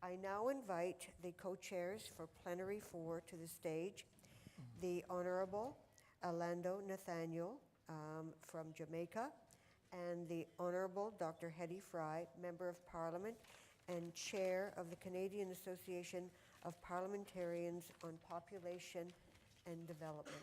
I now invite the co-chairs for Plenary IV to the stage, the Honorable Orlando Nathaniel from Jamaica, and the Honorable Dr. Hetty Fry, Member of Parliament and Chair of the Canadian Association of Parliamentarians on Population and Development.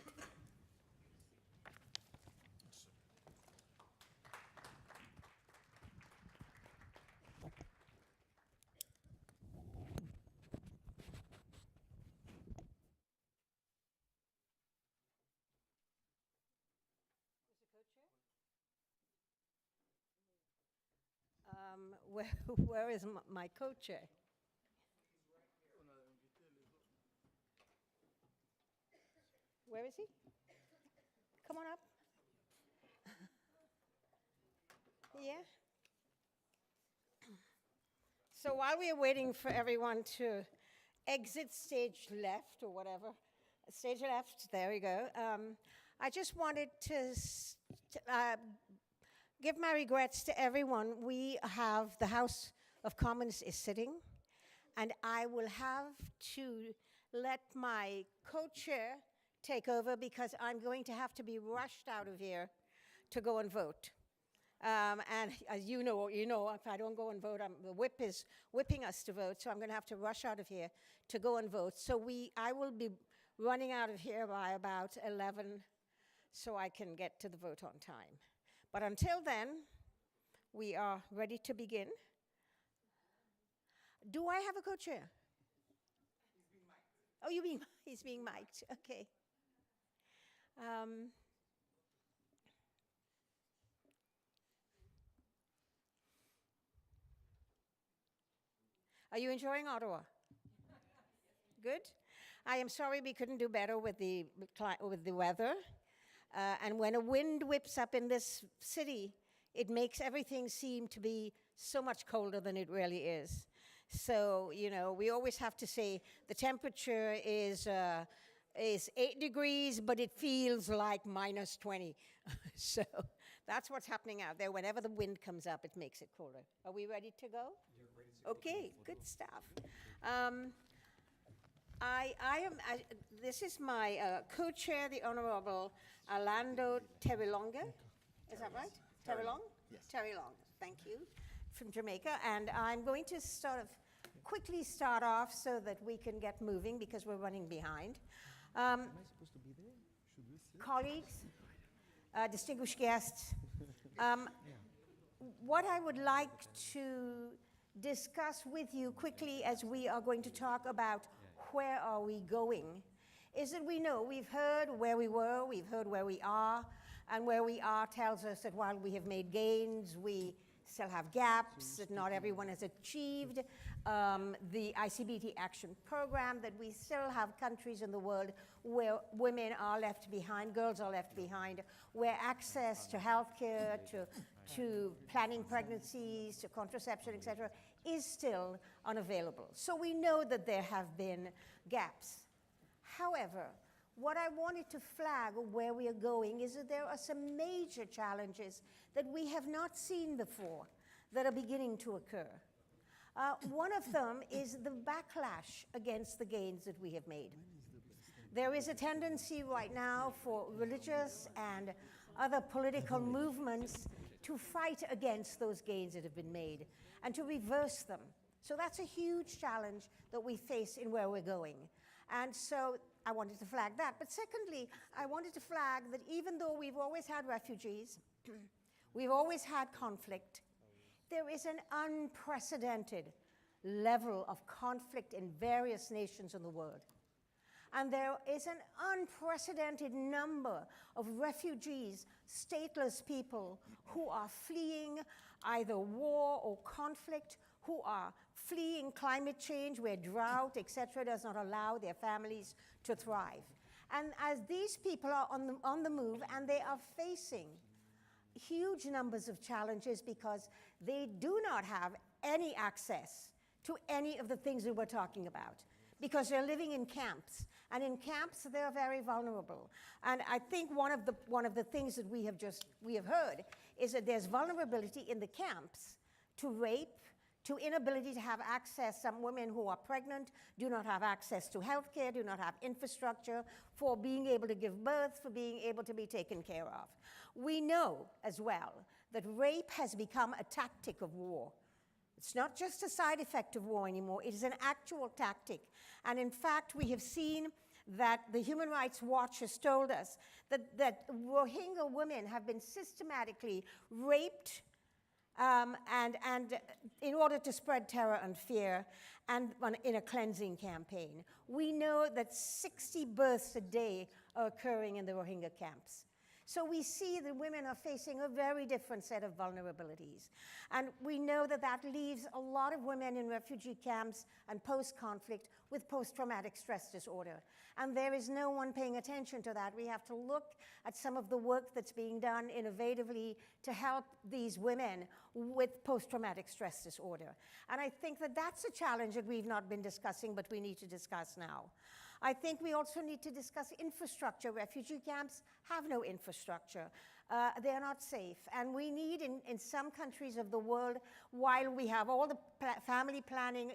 Where is my co-chair? Where is he? Come on up. Yeah. So while we are waiting for everyone to exit stage left or whatever, stage left, there we go. I just wanted to give my regrets to everyone. We have, the House of Commons is sitting, and I will have to let my co-chair take over because I'm going to have to be rushed out of here to go and vote. And as you know, if I don't go and vote, the whip is whipping us to vote, so I'm going to have to rush out of here to go and vote. So I will be running out of here by about 11 so I can get to the vote on time. But until then, we are ready to begin. Do I have a co-chair? He's being mic'd. Oh, he's being mic'd, okay. Are you enjoying Ottawa? Good. I am sorry we couldn't do better with the weather. And when a wind whips up in this city, it makes everything seem to be so much colder than it really is. So, you know, we always have to say the temperature is 8 degrees, but it feels like minus 20. So that's what's happening out there. Whenever the wind comes up, it makes it colder. Are we ready to go? You're ready to go. Okay, good stuff. This is my co-chair, the Honorable Orlando Terrilonga. Is that right? Terrilong? Yes. Terrilong, thank you, from Jamaica. And I'm going to sort of quickly start off so that we can get moving because we're running behind. Am I supposed to be there? Should we sit? Colleagues, distinguished guests, what I would like to discuss with you quickly as we are going to talk about where are we going is that we know we've heard where we were, we've heard where we are, and where we are tells us that while we have made gains, we still have gaps, that not everyone has achieved the ICBT action program, that we still have countries in the world where women are left behind, girls are left behind, where access to healthcare, to planning pregnancies, to contraception, etc., is still unavailable. So we know that there have been gaps. However, what I wanted to flag where we are going is that there are some major challenges that we have not seen before that are beginning to occur. One of them is the backlash against the gains that we have made. There is a tendency right now for religious and other political movements to fight against those gains that have been made and to reverse them. So that's a huge challenge that we face in where we're going. And so I wanted to flag that. But secondly, I wanted to flag that even though we've always had refugees, we've always had conflict, there is an unprecedented level of conflict in various nations in the world. And there is an unprecedented number of refugees, stateless people who are fleeing either war or conflict, who are fleeing climate change where drought, etc., does not allow their families to thrive. And as these people are on the move and they are facing huge numbers of challenges because they do not have any access to any of the things that we're talking about, because they're living in camps, and in camps they're very vulnerable. And I think one of the things that we have heard is that there's vulnerability in the camps to rape, to inability to have access. Some women who are pregnant do not have access to health care, do not have infrastructure for being able to give birth, for being able to be taken care of. We know as well that rape has become a tactic of war. It's not just a side effect of war anymore, it is an actual tactic. And in fact, we have seen that the Human Rights Watch has told us that Rohingya women have been systematically raped and in order to spread terror and fear and in a cleansing campaign. We know that 60 births a day are occurring in the Rohingya camps. So we see that women are facing a very different set of vulnerabilities. And we know that that leaves a lot of women in refugee camps and post-conflict with post-traumatic stress disorder. And there is no one paying attention to that. We have to look at some of the work that's being done innovatively to help these women with post-traumatic stress disorder. And I think that that's a challenge that we've not been discussing, but we need to discuss now. I think we also need to discuss infrastructure. Refugee camps have no infrastructure. They are not safe. And we need, in some countries of the world, while we have all the family planning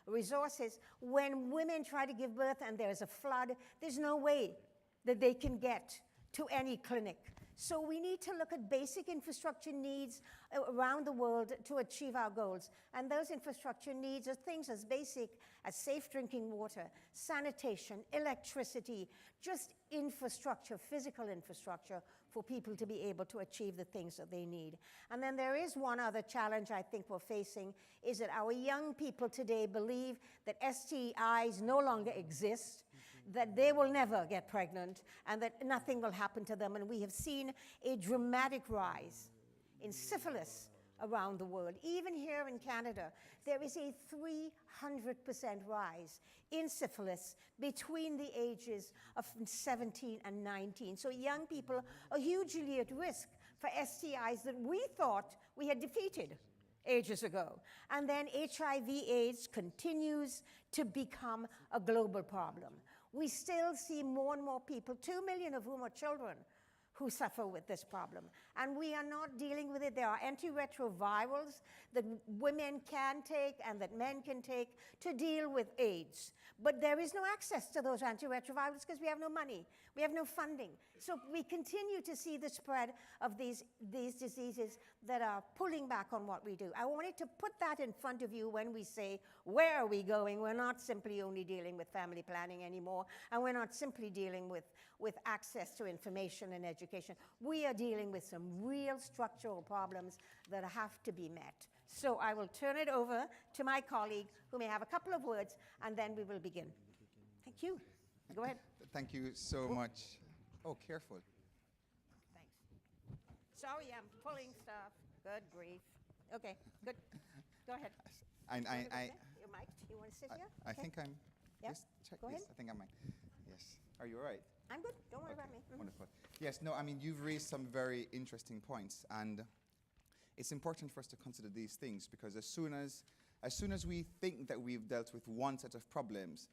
resources, when women try to give birth and there's a flood, there's no way that they can get to any clinic. So we need to look at basic infrastructure needs around the world to achieve our goals. And those infrastructure needs are things as basic as safe drinking water, sanitation, electricity, just infrastructure, physical infrastructure for people to be able to achieve the things that they need. And then there is one other challenge I think we're facing, is that our young people today believe that STIs no longer exist, that they will never get pregnant, and that nothing will happen to them. And we have seen a dramatic rise in syphilis around the world. Even here in Canada, there is a 300% rise in syphilis between the ages of 17 and 19. So young people are hugely at risk for STIs that we thought we had defeated ages ago. And then HIV/AIDS continues to become a global problem. We still see more and more people, 2 million of whom are children, who suffer with this problem. And we are not dealing with it. There are antiretrovirals that women can take and that men can take to deal with AIDS. But there is no access to those antiretrovirals because we have no money. We have no funding. So we continue to see the spread of these diseases that are pulling back on what we do. I wanted to put that in front of you when we say, where are we going? We're not simply only dealing with family planning anymore, and we're not simply dealing with access to information and education. We are dealing with some real structural problems that have to be met. So I will turn it over to my colleague, who may have a couple of words, and then we will begin. Thank you. Go ahead. Thank you so much. Oh, careful. Thanks. Sorry, I'm pulling stuff. Good grief. Okay, good. Go ahead. Your mic? You want to sit here? I Okay. think I'm. Yeah. Yes, check Go this. ahead. I think I'm. Yes. Are you all right? I'm good. Don't worry about me. Mhm. Wonderful. Yes. No. I mean, you've raised some very interesting points, and it's important for us to consider these things because as soon as we think that we've dealt with one set of problems,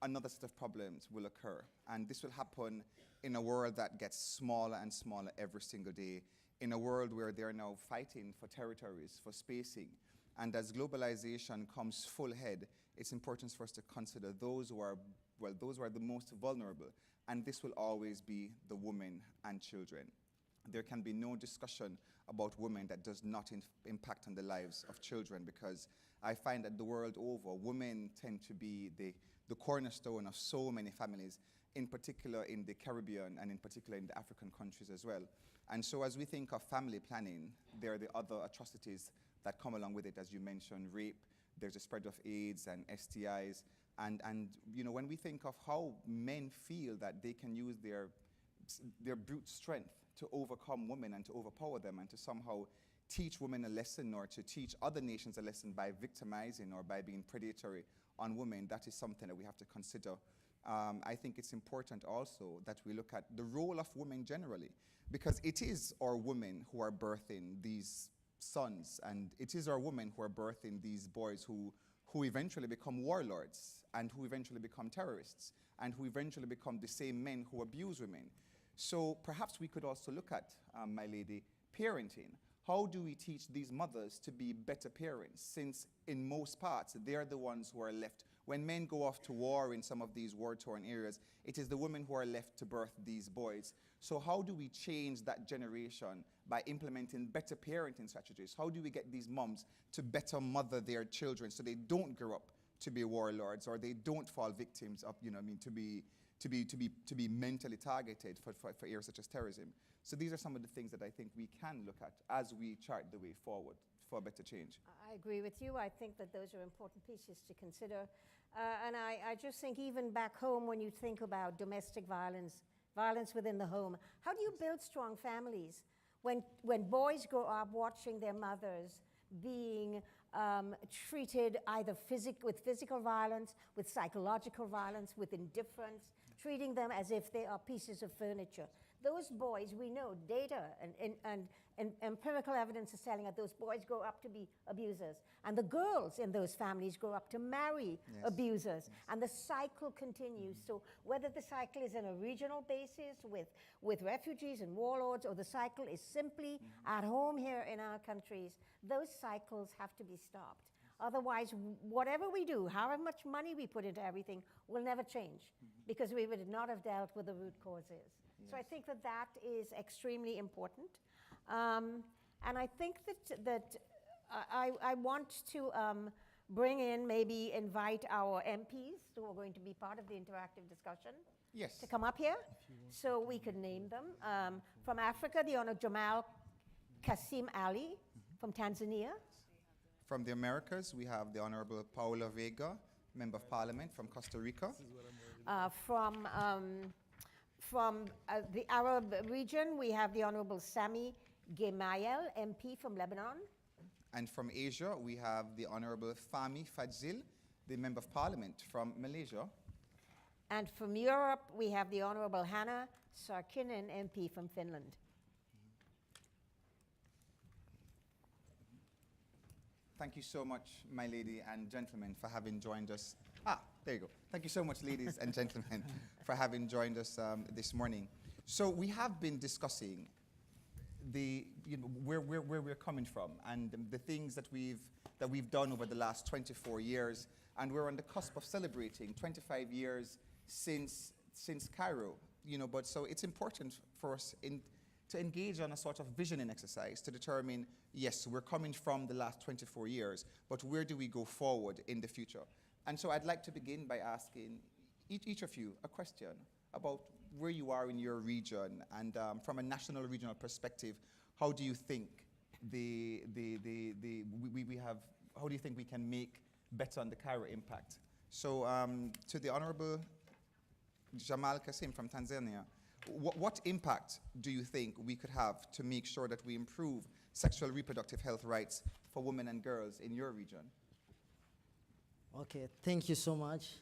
another set of problems will occur, and this will happen in a world that gets smaller and smaller every single day, in a world where they're now fighting for territories, for spacing. And as globalization comes full head, it's important for us to consider those who are the most vulnerable. And this will always be the women and children. There can be no discussion about women that does not impact on the lives of children, because I find that the world over, women tend to be the cornerstone of so many families, in particular in the Caribbean and in particular in the African countries as well. And so as we think of family planning, there are the other atrocities that come along with it, as you mentioned, rape, there's a spread of AIDS and STIs, and you know, when we think of how men feel that they can use their brute strength to overcome women and to overpower them and to somehow teach women a lesson or to teach other nations a lesson by victimizing or by being predatory on women, that is something that we have to consider. I think it's important also that we look at the role of women generally, because it is our women who are birthing these sons, and it is our women who are birthing these boys who eventually become warlords and who eventually become terrorists and who eventually become the same men who abuse women. So perhaps we could also look at, my lady, parenting. how do we teach these mothers to be better parents, since in most parts, they're the ones who are left. When men go off to war in some of these war-torn areas, it is the women who are left to birth these boys. So how do we change that generation by implementing better parenting strategies? How do we get these moms to better mother their children so they don't grow up to be warlords, or they don't fall victims of, to be mentally targeted for areas such as terrorism? So these are some of the things that I think we can look at as we chart the way forward for better change. I agree with you. I think that those are important pieces to consider. And I just think even back home, when you think about domestic violence, violence within the home, how do you build strong families? When boys grow up watching their mothers being treated either with physical violence, with psychological violence, with indifference, treating them as if they are pieces of furniture. Those boys, we know, data and empirical evidence is telling us those boys grow up to be abusers. And the girls in those families grow up to marry abusers. And the cycle continues. So whether the cycle is on a regional basis with refugees and warlords, or the cycle is simply at home here in our countries, those cycles have to be stopped. Otherwise, whatever we do, however much money we put into everything, will never change, because we would not have dealt with the root causes. So I think that is extremely important. And I think that I want to bring in, maybe invite our MPs who are going to be part of the interactive discussion to come up here so we could name them. From Africa, the Honorable Jamal Kasim Ali. From Tanzania. From the Americas, we have the Honorable Paula Vega, Member of Parliament from Costa Rica. From the Arab region, we have the Honorable Sami Gemayel, MP from Lebanon. And from Asia, we have the Honorable Fahmi Fadzil, the Member of Parliament from Malaysia. And from Europe, we have the Honorable Hanna Sarkkinen, MP from Finland. Thank you so much, my lady and gentlemen, for having joined us. There you go. Thank you so much, ladies and gentlemen, for having joined us this morning. So we have been discussing where we're coming from and the things that we've done over the last 24 years, and we're on the cusp of celebrating 25 years since Cairo. But so it's important for us to engage on a sort of visioning exercise to determine, yes, we're coming from the last 24 years, but where do we go forward in the future? And so I'd like to begin by asking each of you a question about where you are in your region, and from a national regional perspective, how do you think how do you think we can make better on the Cairo impact? So to the Honorable Jamal Kasim from Tanzania, what impact do you think we could have to make sure that we improve sexual reproductive health rights for women and girls in your region? Okay, thank you so much,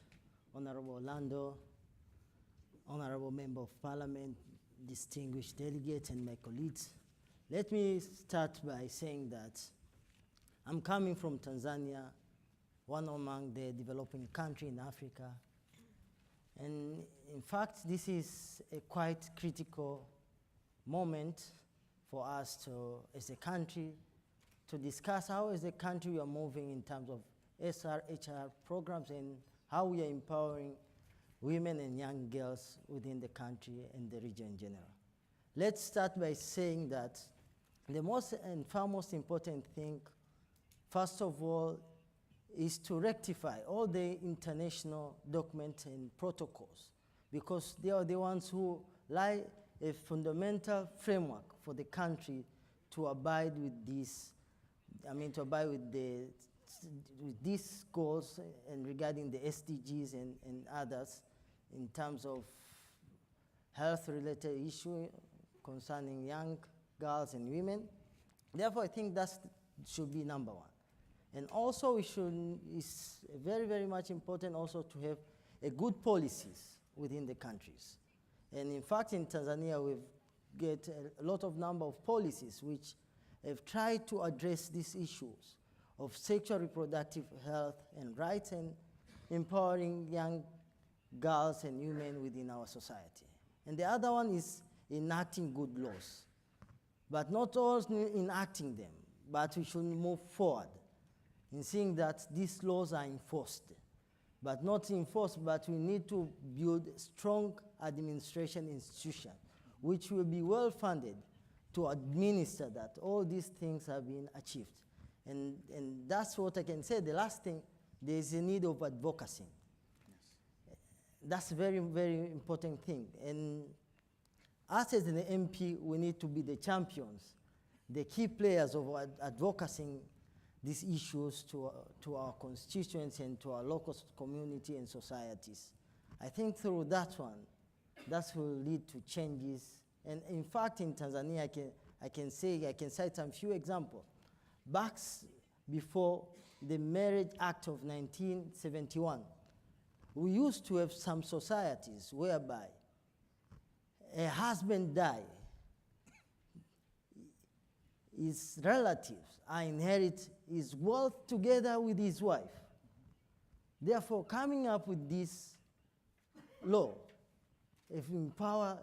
Honorable Orlando, Honorable Member of Parliament, distinguished delegates, and my colleagues. Let me start by saying that I'm coming from Tanzania, one among the developing countries in Africa. And in fact, this is a quite critical moment for us as a country, to discuss how as a country we are moving in terms of SRHR programs and how we are empowering women and young girls within the country and the region in general. Let's start by saying that the most and far most important thing, first of all, is to rectify all the international documents and protocols, because they are the ones who lie a fundamental framework for the country to abide with these, with these goals and regarding the SDGs and others in terms of health-related issues concerning young girls and women. Therefore, I think that should be number one. And also, it's very, very much important also to have a good policies within the countries. And in fact, in Tanzania, we've get a lot of number of policies which have tried to address these issues of sexual reproductive health and rights and empowering young girls and women within our society. And the other one is enacting good laws. but not all in acting them, but we should move forward in seeing that these laws are enforced. But not enforced, but we need to build strong administration institutions, which will be well funded to administer that all these things have been achieved. And that's what I can say. The last thing, there is a need of advocacy. Yes. That's a very, very important thing. And us as an MP, we need to be the champions, the key players of advocacy these issues to our constituents and to our local community and societies. I think through that one, that will lead to changes. And in fact, in Tanzania, I can cite some few examples. Back before the Marriage Act of 1971, we used to have some societies whereby a husband died, his relatives inherit his wealth together with his wife. Therefore, coming up with this law, if empower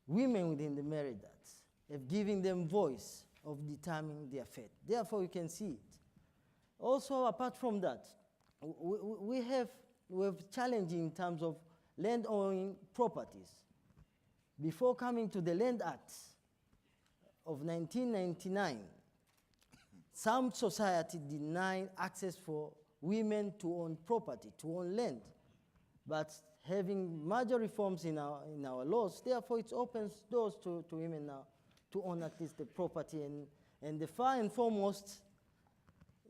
women within the marriage acts, of giving them voice of determining their fate. Therefore, you can see it. Also, apart from that, we have challenges in terms of land owning properties. Before coming to the Land Act of 1999, some society denied access for women to own property, to own land. But having major reforms in our laws, therefore it opens doors to women now to own at least the property. And the far and foremost,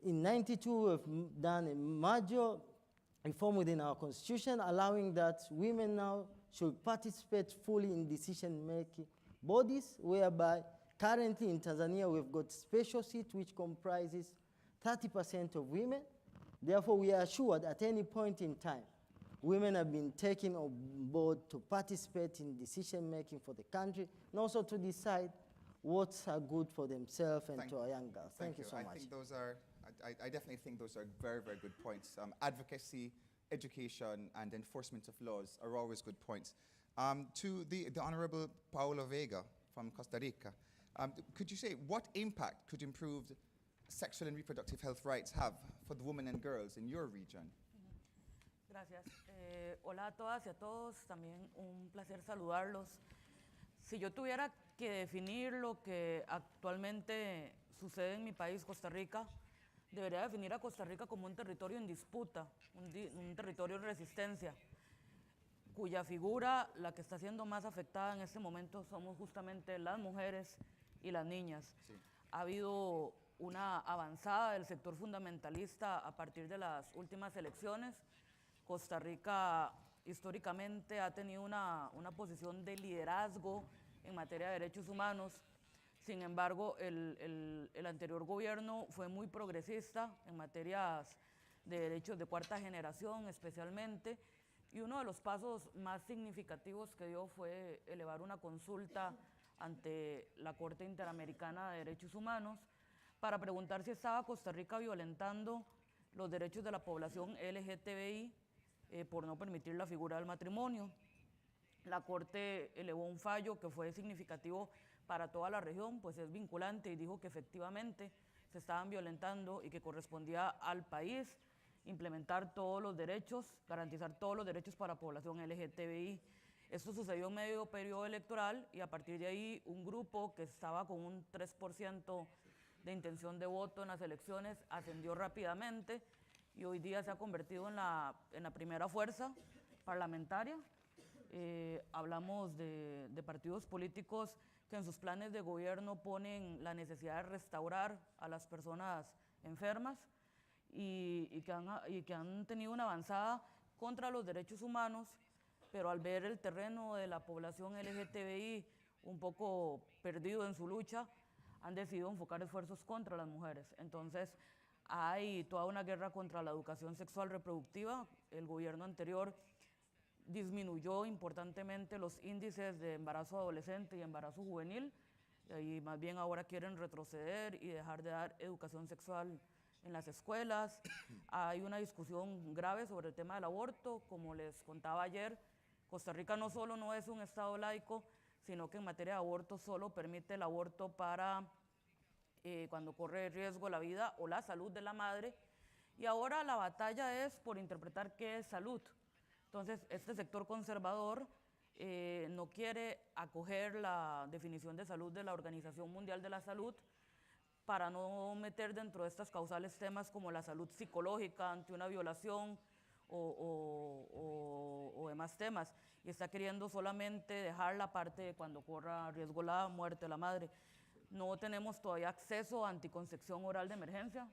in 92, we've done a major reform within our constitution, allowing that women now should participate fully in decision-making bodies, whereby currently in Tanzania we've got special seat which comprises 30% of women. Therefore, we are assured at any point in time, women have been taken on board to participate in decision-making for the country, and also to decide what's good for themselves and to our young girls. Thank you so much. I think those are, I definitely think those are very, very good points. Advocacy, education, and enforcement of laws are always good points. To the Honorable Paolo Vega from Costa Rica, could you say what impact could improved sexual and reproductive health rights have for the women and girls in your region? Gracias. Hola a todas y a todos, también un placer saludarlos. Si yo tuviera que definir lo que actualmente sucede en mi país, Costa Rica, debería definir a Costa Rica como un territorio en disputa, un territorio en resistencia, cuya figura, la que está siendo más afectada en este momento, somos justamente las mujeres y las niñas. Sí. Ha habido una avanzada del sector fundamentalista a partir de las últimas elecciones. Costa Rica históricamente ha tenido una posición de liderazgo en materia de derechos humanos. Sin embargo, el anterior gobierno fue muy progresista en materias de derechos de cuarta generación especialmente, y uno de los pasos más significativos que dio fue elevar una consulta ante la Corte Interamericana de Derechos Humanos para preguntar si estaba Costa Rica violentando los derechos de la población LGTBI por no permitir la figura del matrimonio. La Corte elevó un fallo que fue significativo para toda la región, pues es vinculante, y dijo que efectivamente se estaban violentando y que correspondía al país implementar todos los derechos, garantizar todos los derechos para la población LGTBI. Esto sucedió en medio periodo electoral, y a partir de ahí un grupo que estaba con un 3% de intención de voto en las elecciones ascendió rápidamente y hoy día se ha convertido en la primera fuerza parlamentaria. Hablamos de partidos políticos que en sus planes de gobierno ponen la necesidad de restaurar a las personas enfermas y que han tenido una avanzada contra los derechos humanos, pero al ver el terreno de la población LGTBI un poco perdido en su lucha, han decidido enfocar esfuerzos contra las mujeres. Entonces, hay toda una guerra contra la educación sexual reproductiva. El gobierno anterior disminuyó importantemente los índices de embarazo adolescente y embarazo juvenil, y más bien ahora quieren retroceder y dejar de dar educación sexual en las escuelas. Hay una discusión grave sobre el tema del aborto. Como les contaba ayer, Costa Rica no solo no es un estado laico, sino que en materia de aborto solo permite el aborto para cuando corre riesgo la vida o la salud de la madre. Y ahora la batalla es por interpretar qué es salud. Entonces, este sector conservador no quiere acoger la definición de salud de la Organización Mundial de la Salud para no meter dentro de estas causales temas como la salud psicológica ante una violación o demás temas. Y está queriendo solamente dejar la parte de cuando corra riesgo la muerte de la madre. No tenemos todavía acceso a anticoncepción oral de emergencia,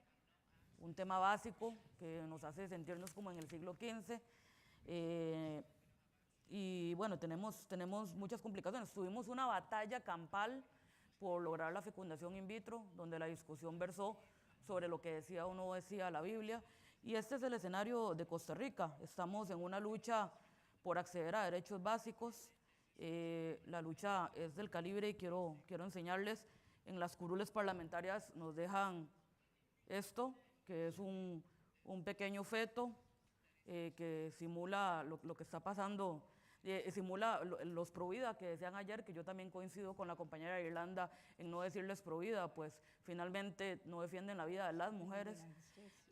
un tema básico que nos hace sentirnos como en el siglo XV. Y bueno, tenemos muchas complicaciones. Tuvimos una batalla campal por lograr la fecundación in vitro, donde la discusión versó sobre lo que decía o no decía la Biblia. Y este es el escenario de Costa Rica. Estamos en una lucha por acceder a derechos básicos. La lucha es del calibre y quiero enseñarles. En las curules parlamentarias nos dejan esto, que es un pequeño feto que simula lo que está pasando, simula los pro vida que decían ayer, que yo también coincido con la compañera de Irlanda en no decirles pro vida, pues finalmente no defienden la vida de las mujeres.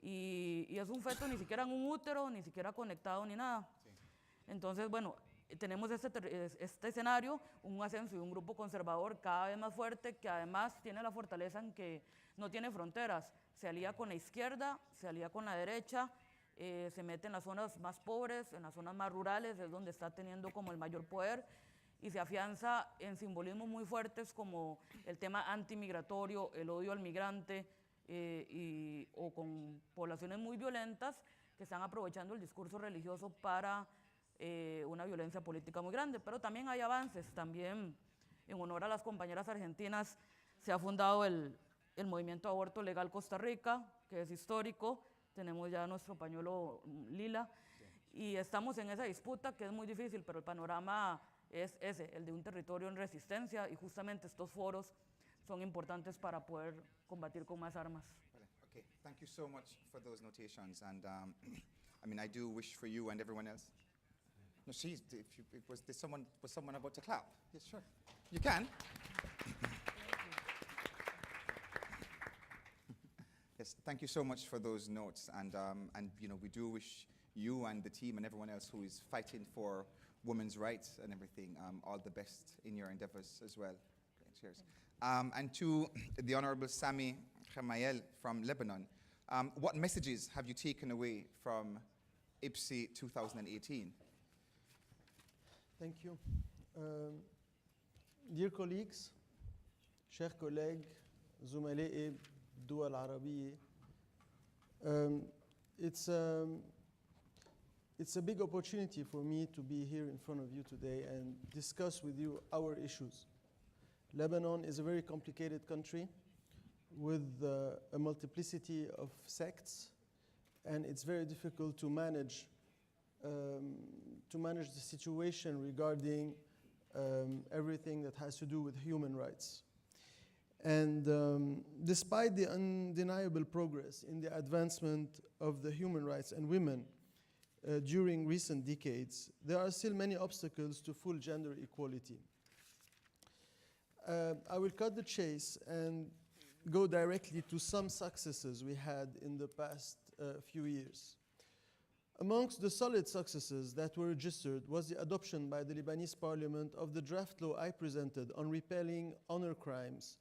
Y es un feto ni siquiera en un útero, ni siquiera conectado ni nada. Sí. Entonces, bueno, tenemos este escenario, un ascenso y un grupo conservador cada vez más fuerte, que además tiene la fortaleza en que no tiene fronteras. Se alía con la izquierda, se alía con la derecha, se mete en las zonas más pobres, en las zonas más rurales, es donde está teniendo como el mayor poder, y se afianza en simbolismos muy fuertes como el tema antimigratorio, el odio al migrante, o con poblaciones muy violentas que están aprovechando el discurso religioso para una violencia política muy grande. Pero también hay avances, también en honor a las compañeras argentinas se ha fundado el Movimiento de Aborto Legal Costa Rica, que es histórico. Tenemos ya nuestro pañuelo lila, sí. Y estamos en esa disputa que es muy difícil, pero el panorama es ese, el de un territorio en resistencia, y justamente estos foros son importantes para poder combatir con más armas. Okay, thank you so much for those notations, and I mean, I do wish for you and everyone else. No, was someone about to clap? Yes, sure. You can. Yes, thank you so much for those notes, and you know, we do wish you and the team and everyone else who is fighting for women's rights and everything all the best in your endeavors as well. Okay, cheers. And to the Honorable Sami Khamayel from Lebanon, what messages have you taken away from IPSI 2018? Thank you. Dear colleagues, chers collègues, زملاء الدول العربية, it's a big opportunity for me to be here in front of you today and discuss with you our issues. Lebanon is a very complicated country with a multiplicity of sects, and it's very difficult to manage the situation regarding everything that has to do with human rights. And despite the undeniable progress in the advancement of the human rights and women during recent decades, there are still many obstacles to full gender equality. I will cut the chase and go directly to some successes we had in the past few years. Amongst the solid successes that were registered was the adoption by the Lebanese parliament of the draft law I presented on repelling honor crimes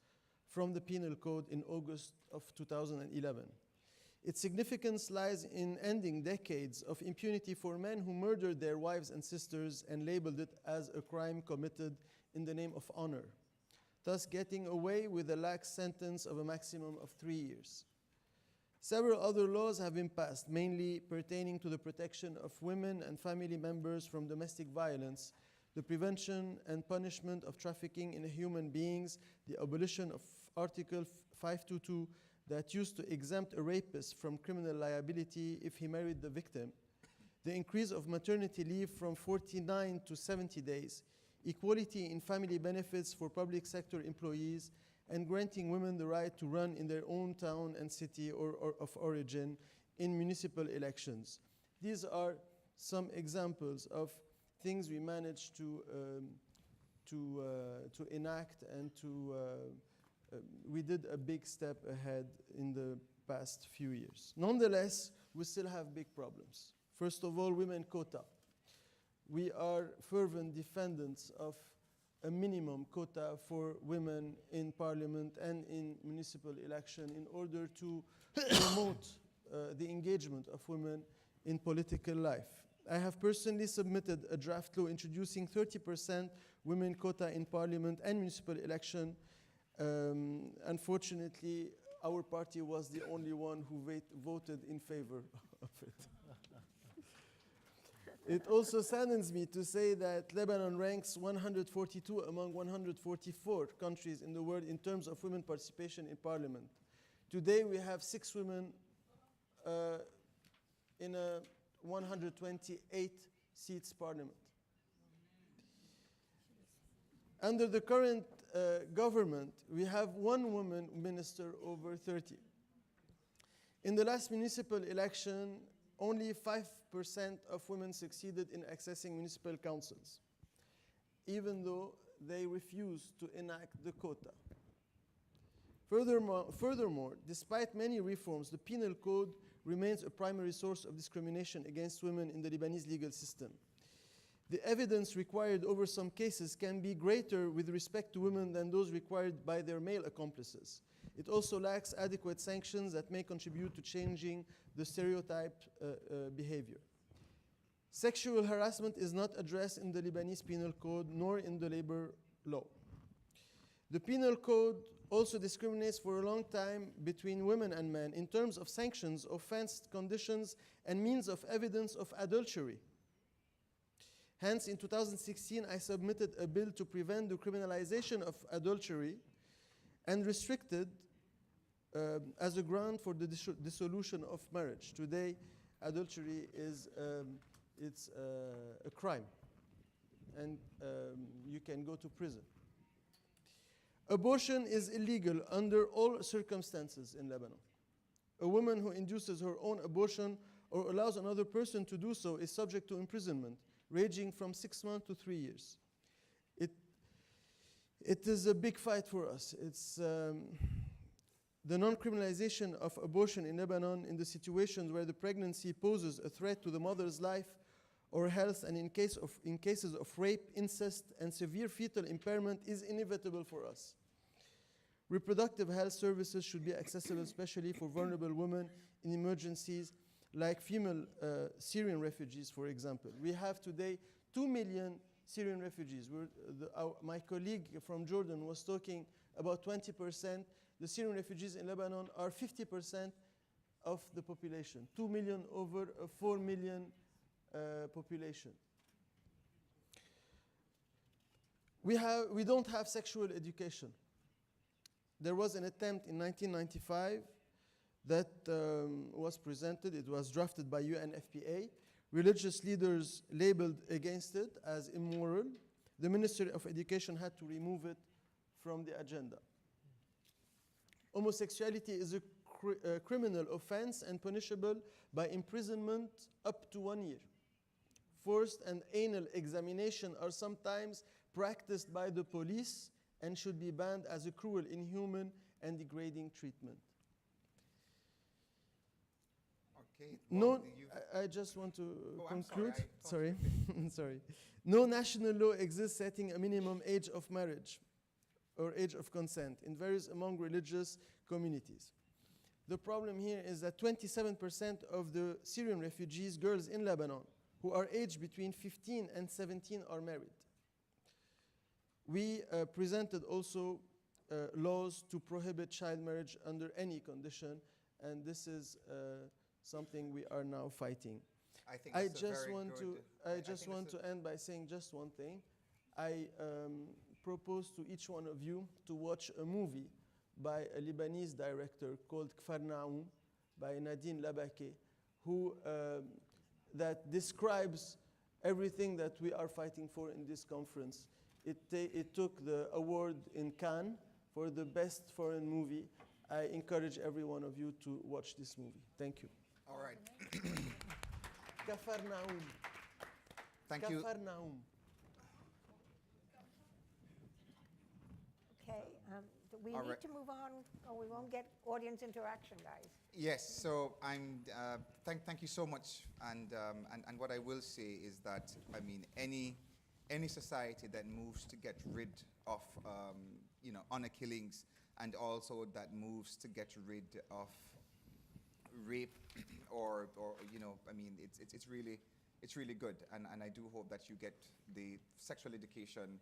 from the penal code in August of 2011. Its significance lies in ending decades of impunity for men who murdered their wives and sisters and labeled it as a crime committed in the name of honor, thus getting away with a lax sentence of a maximum of 3 years. Several other laws have been passed, mainly pertaining to the protection of women and family members from domestic violence, the prevention and punishment of trafficking in human beings, the abolition of Article 522 that used to exempt a rapist from criminal liability if he married the victim, the increase of maternity leave from 49 to 70 days, equality in family benefits for public sector employees, and granting women the right to run in their own town and city or of origin in municipal elections. These are some examples of things we managed to to enact and we did a big step ahead in the past few years. Nonetheless, we still have big problems. First of all, women quota. We are fervent defendants of a minimum quota for women in parliament and in municipal election in order to promote the engagement of women in political life. I have personally submitted a draft law introducing 30% women quota in parliament and municipal election. Unfortunately, our party was the only one who voted in favor of it. It also saddens me to say that Lebanon ranks 142 among 144 countries in the world in terms of women participation in parliament. Today we have 6 women in a 128 seats parliament. Under the current government, we have 1 woman minister over 30. In the last municipal election, only 5% of women succeeded in accessing municipal councils, even though they refused to enact the quota. Furthermore, despite many reforms, the penal code remains a primary source of discrimination against women in the Lebanese legal system. The evidence required over some cases can be greater with respect to women than those required by their male accomplices. It also lacks adequate sanctions that may contribute to changing the stereotyped behavior. Sexual harassment is not addressed in the Lebanese penal code nor in the labor law. The penal code also discriminates for a long time between women and men in terms of sanctions, offense conditions, and means of evidence of adultery. Hence, in 2016, I submitted a bill to prevent the criminalization of adultery and restricted as a ground for the dissolution of marriage. Today, adultery is it's a crime, and you can go to prison. Abortion is illegal under all circumstances in Lebanon. A woman who induces her own abortion or allows another person to do so is subject to imprisonment, ranging from 6 months to 3 years. It is a big fight for us. It's the non-criminalization of abortion in Lebanon in the situations where the pregnancy poses a threat to the mother's life or health, and in cases of rape, incest, and severe fetal impairment is inevitable for us. Reproductive health services should be accessible, especially for vulnerable women in emergencies, like female Syrian refugees, for example. We have today 2 million Syrian refugees. My colleague from Jordan was talking about 20%. The Syrian refugees in Lebanon are 50% of the population. 2 million over a 4 million population. We don't have sexual education. There was an attempt in 1995 that was presented. It was drafted by UNFPA. Religious leaders labeled against it as immoral. The Ministry of Education had to remove it from the agenda. Homosexuality is a criminal offense and punishable by imprisonment up to 1 year. Forced and anal examination are sometimes practiced by the police and should be banned as a cruel, inhuman, and degrading treatment. Okay. Well, No, I just want to conclude. Sorry, sorry. No national law exists setting a minimum age of marriage or age of consent. It varies among religious communities. The problem here is that 27% of the Syrian refugees, girls in Lebanon, who are aged between 15 and 17 are married. We presented also laws to prohibit child marriage under any condition, and this is something we are now fighting. I just want to end by saying just one thing. I propose to each one of you to watch a movie by a Lebanese director called Kfar Naoum by Nadine Labake, who that describes everything that we are fighting for in this conference. It took the award in Cannes for the best foreign movie. I encourage every one of you to watch this movie. Thank you. All right. Kfar Naoum. Thank you. Kfar Naoum. We All need right. to move on, or we won't get audience interaction, guys. Yes, so thank you so much. And what I will say is that, I mean, any society that moves to get rid of, honor killings, and also that moves to get rid of rape, or I mean, it's really good. And I do hope that you get the sexual education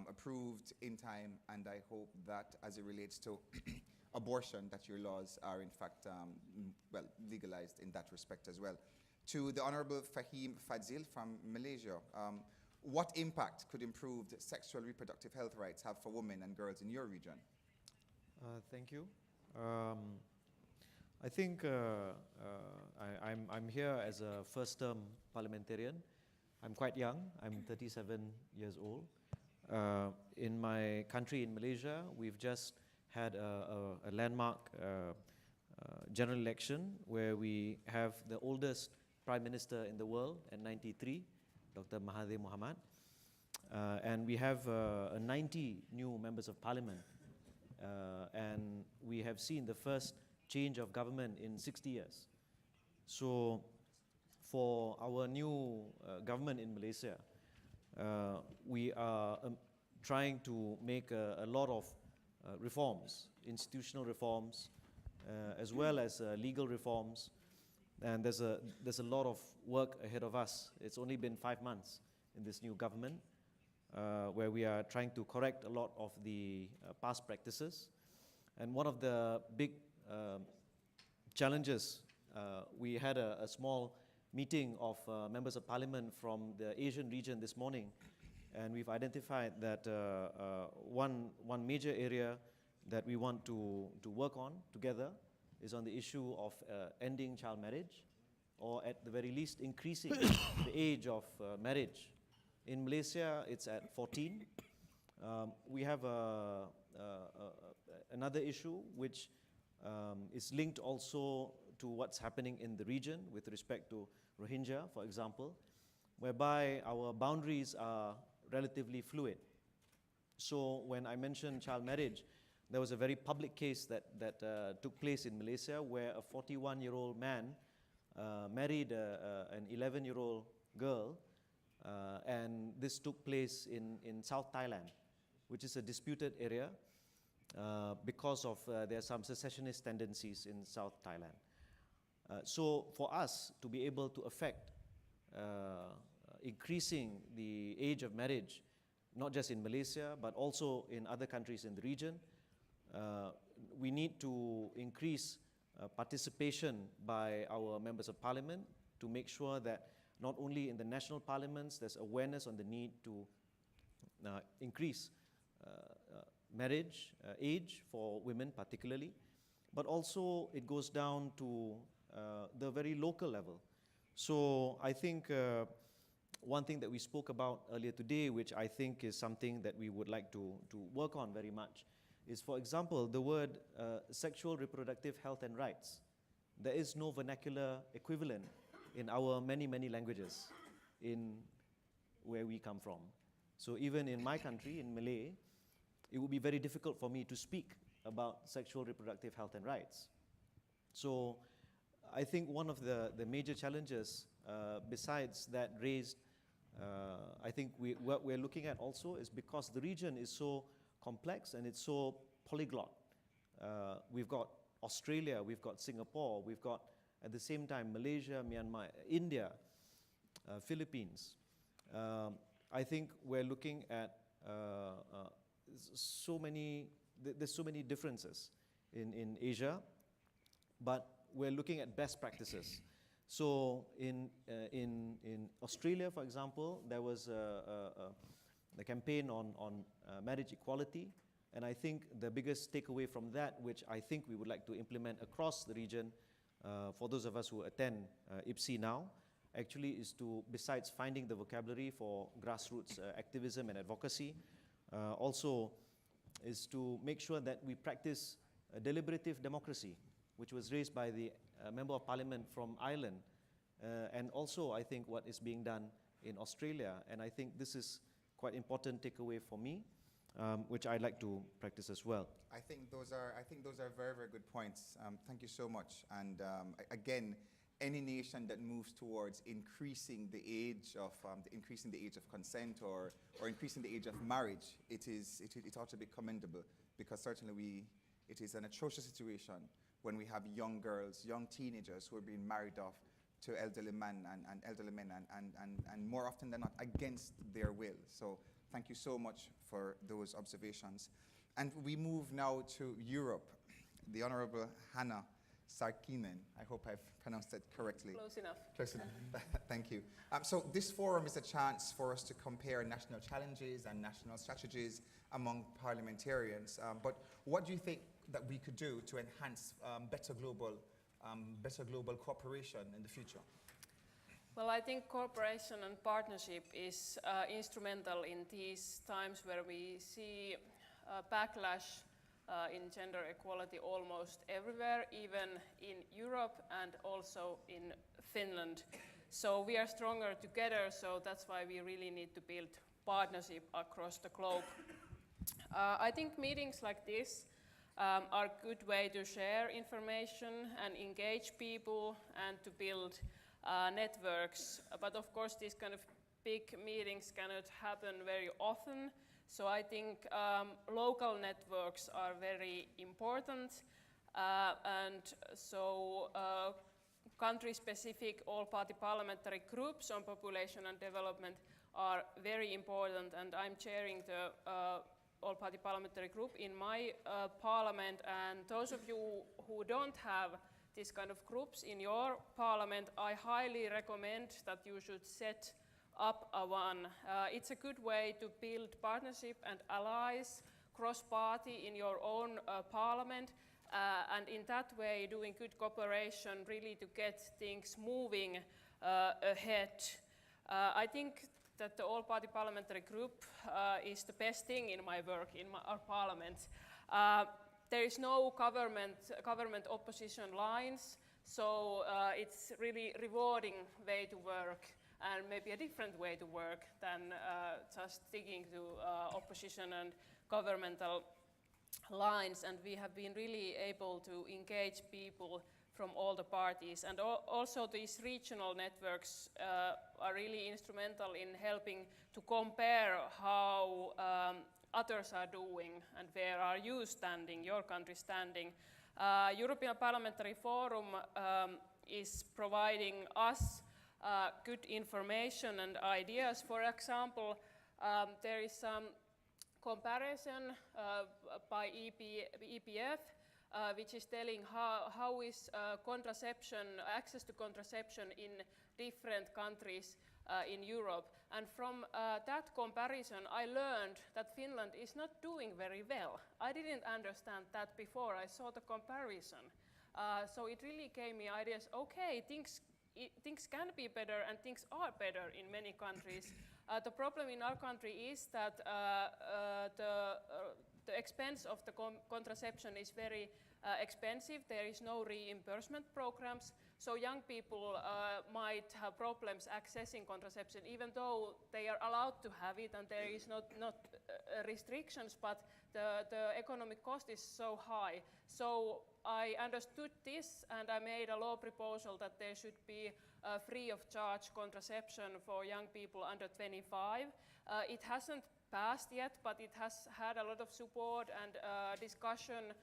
approved in time, and I hope that as it relates to abortion, that your laws are in fact, legalized in that respect as well. To the Honorable Fahim Fadzil from Malaysia, what impact could improved sexual reproductive health rights have for women and girls in your region? Thank you. I think I'm here as a first-term parliamentarian. I'm quite young. I'm 37 years old. In my country, in Malaysia, we've just had a landmark general election where we have the oldest prime minister in the world at 93, Dr. Mahathir Mohamad. And we have 90 new members of parliament. And we have seen the first change of government in 60 years. So for our new government in Malaysia, we are trying to make a lot of reforms, institutional reforms, as well as legal reforms. And there's a lot of work ahead of us. It's only been 5 months in this new government, where we are trying to correct a lot of the past practices. And one of the big challenges, we had a small meeting of members of parliament from the Asian region this morning, and we've identified that one major area that we want to work on together is on the issue of ending child marriage, or at the very least increasing the age of marriage. In Malaysia, it's at 14. We have another issue which is linked also to what's happening in the region with respect to Rohingya, for example, whereby our boundaries are relatively fluid. So when I mentioned child marriage, there was a very public case that took place in Malaysia where a 41-year-old man married an 11-year-old girl, and this took place in South Thailand, which is a disputed area because of there are some secessionist tendencies in South Thailand. So for us to be able to affect increasing the age of marriage, not just in Malaysia, but also in other countries in the region, we need to increase participation by our members of parliament to make sure that not only in the national parliaments there's awareness on the need to increase marriage age for women particularly, but also it goes down to the very local level. So I think one thing that we spoke about earlier today, which I think is something that we would like to work on very much, is, for example, the word sexual reproductive health and rights. There is no vernacular equivalent in our many, many languages in where we come from. So even in my country, in Malay, it would be very difficult for me to speak about sexual reproductive health and rights. So I think one of the major challenges besides that raised, I think what we're looking at also is because the region is so complex and it's so polyglot. We've got Australia, we've got Singapore, we've got at the same time Malaysia, Myanmar, India, Philippines. I think we're looking at there's so many differences in Asia, but we're looking at best practices. So in Australia, for example, there was a campaign on marriage equality, and I think the biggest takeaway from that, which I think we would like to implement across the region, for those of us who attend IPSI now, actually is to, besides finding the vocabulary for grassroots activism and advocacy, also is to make sure that we practice deliberative democracy, which was raised by the Member of Parliament from Ireland, and also I think what is being done in Australia. And I think this is quite important takeaway for me. which I'd like to practice as well. I think those are very, very good points. Thank you so much. And again, any nation that moves towards increasing the age of consent or increasing the age of marriage, it ought to be commendable, because certainly it is an atrocious situation when we have young girls, young teenagers who are being married off to elderly men and more often than not against their will. So thank you so much for those observations. And we move now to Europe. The Honorable Hannah Sarkinen. I hope I've pronounced that correctly. Close enough. Close enough. Thank you. So this forum is a chance for us to compare national challenges and national strategies among parliamentarians. But what do you think that we could do to enhance better global cooperation in the future? Well, I think cooperation and partnership is instrumental in these times where we see backlash in gender equality almost everywhere, even in Europe and also in Finland. So we are stronger together, so that's why we really need to build partnership across the globe. I think meetings like this are a good way to share information and engage people and to build networks. But of course, these kind of big meetings cannot happen very often. So I think local networks are very important, and so country-specific all-party parliamentary groups on population and development are very important, and I'm chairing the all-party parliamentary group in my parliament, and those of you who don't have these kind of groups in your parliament, I highly recommend that you should set up one. It's a good way to build partnership and allies cross-party in your own parliament, and in that way doing good cooperation really to get things moving ahead. I think that the all-party parliamentary group is the best thing in my work in our parliament. There is no government opposition lines, so it's really rewarding way to work, and maybe a different way to work than just sticking to opposition and governmental lines. And we have been really able to engage people from all the parties. And also these regional networks are really instrumental in helping to compare how others are doing and where are you standing, your country standing. European Parliamentary Forum is providing us good information and ideas. For example, there is some comparison by EPF, which is telling how is access to contraception in different countries in Europe. And from that comparison, I learned that Finland is not doing very well. I didn't understand that before I saw the comparison. So it really gave me ideas, okay, things can be better and things are better in many countries. The problem in our country is that the expense of the contraception is very expensive. There is no reimbursement programs, so young people might have problems accessing contraception, even though they are allowed to have it and there is not restrictions, but the economic cost is so high. So I understood this and I made a law proposal that there should be free of charge contraception for young people under 25. It hasn't passed yet, but it has had a lot of support and discussion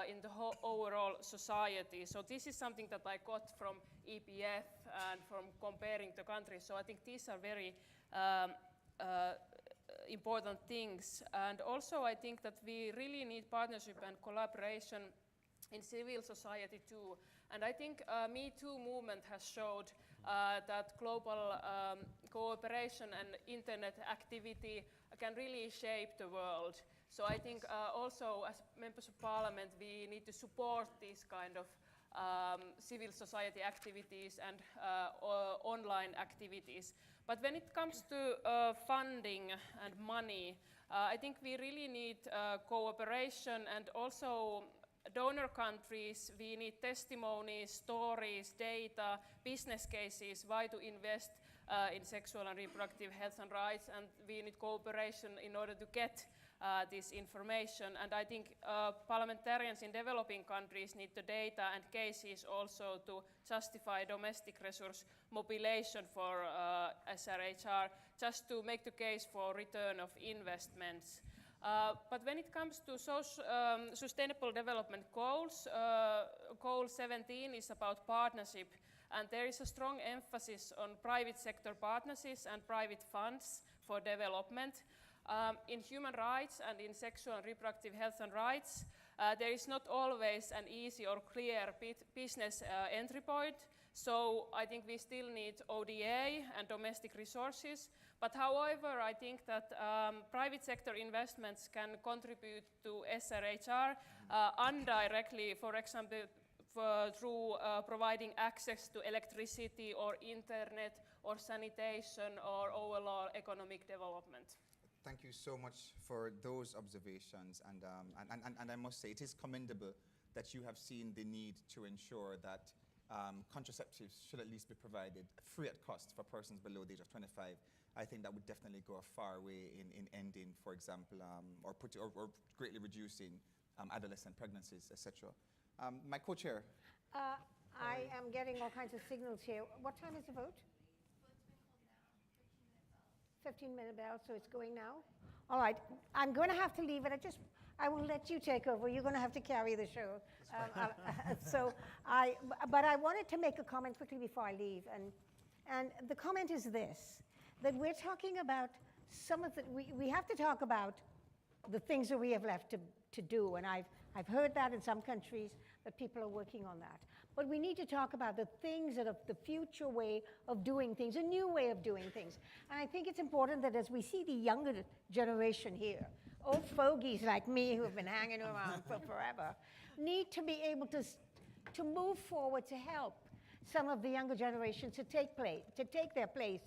in the whole overall society. So this is something that I got from EPF and from comparing the countries. So I think these are very important things. And also I think that we really need partnership and collaboration in civil society too. And I think Me Too movement has showed that global cooperation and internet activity can really shape the world. So I think also as members of parliament we need to support these kind of civil society activities and online activities. But when it comes to funding and money, I think we really need cooperation and also donor countries, we need testimonies, stories, data, business cases, why to invest in sexual and reproductive health and rights, and we need cooperation in order to get this information. And I think parliamentarians in developing countries need the data and cases also to justify domestic resource mobilization for SRHR, just to make the case for return of investments. But when it comes to sustainable development goals, goal 17 is about partnership, and there is a strong emphasis on private sector partnerships and private funds for development. In human rights and in sexual and reproductive health and rights, there is not always an easy or clear business entry point. So I think we still need ODA and domestic resources. But however, I think that private sector investments can contribute to SRHR indirectly, for example, through providing access to electricity or internet or sanitation or overall economic development. Thank you so much for those observations, and I must say it is commendable that you have seen the need to ensure that contraceptives should at least be provided free at cost for persons below the age of 25. I think that would definitely go a far way in ending, for example, or greatly reducing adolescent pregnancies, etc. My co-chair. I am getting all kinds of signals here. What time is the vote? 15-minute bell, so it's going now. All right, I'm going to have to leave it. I will let you take over. You're going to have to carry the show. But I wanted to make a comment quickly before I leave, and the comment is this: that we're talking about some of the. We have to talk about the things that we have left to do, and I've heard that in some countries that people are working on that. But we need to talk about the things that are the future way of doing things, a new way of doing things. And I think it's important that as we see the younger generation here, old fogies like me who have been hanging around for forever, need to be able to move forward to help some of the younger generations to take their place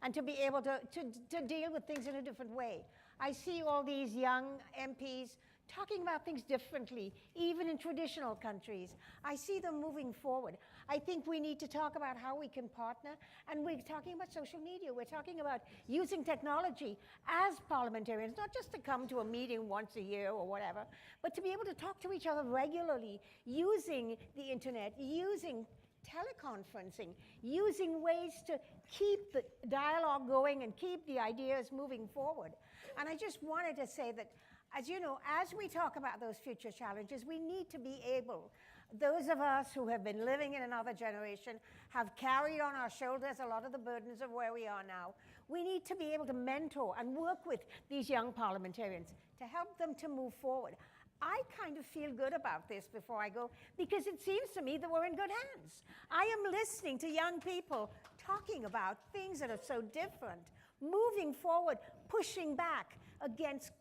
and to be able to deal with things in a different way. I see all these young MPs talking about things differently, even in traditional countries. I see them moving forward. I think we need to talk about how we can partner, and we're talking about social media. We're talking about using technology as parliamentarians, not just to come to a meeting once a year or whatever, but to be able to talk to each other regularly, using the internet, using teleconferencing, using ways to keep the dialogue going and keep the ideas moving forward. And I just wanted to say that, as you know, as we talk about those future challenges, we need to be able, those of us who have been living in another generation, have carried on our shoulders a lot of the burdens of where we are now. We need to be able to mentor and work with these young parliamentarians to help them to move forward. I kind of feel good about this before I go, because it seems to me that we're in good hands. I am listening to young people talking about things that are so different, moving forward, pushing back against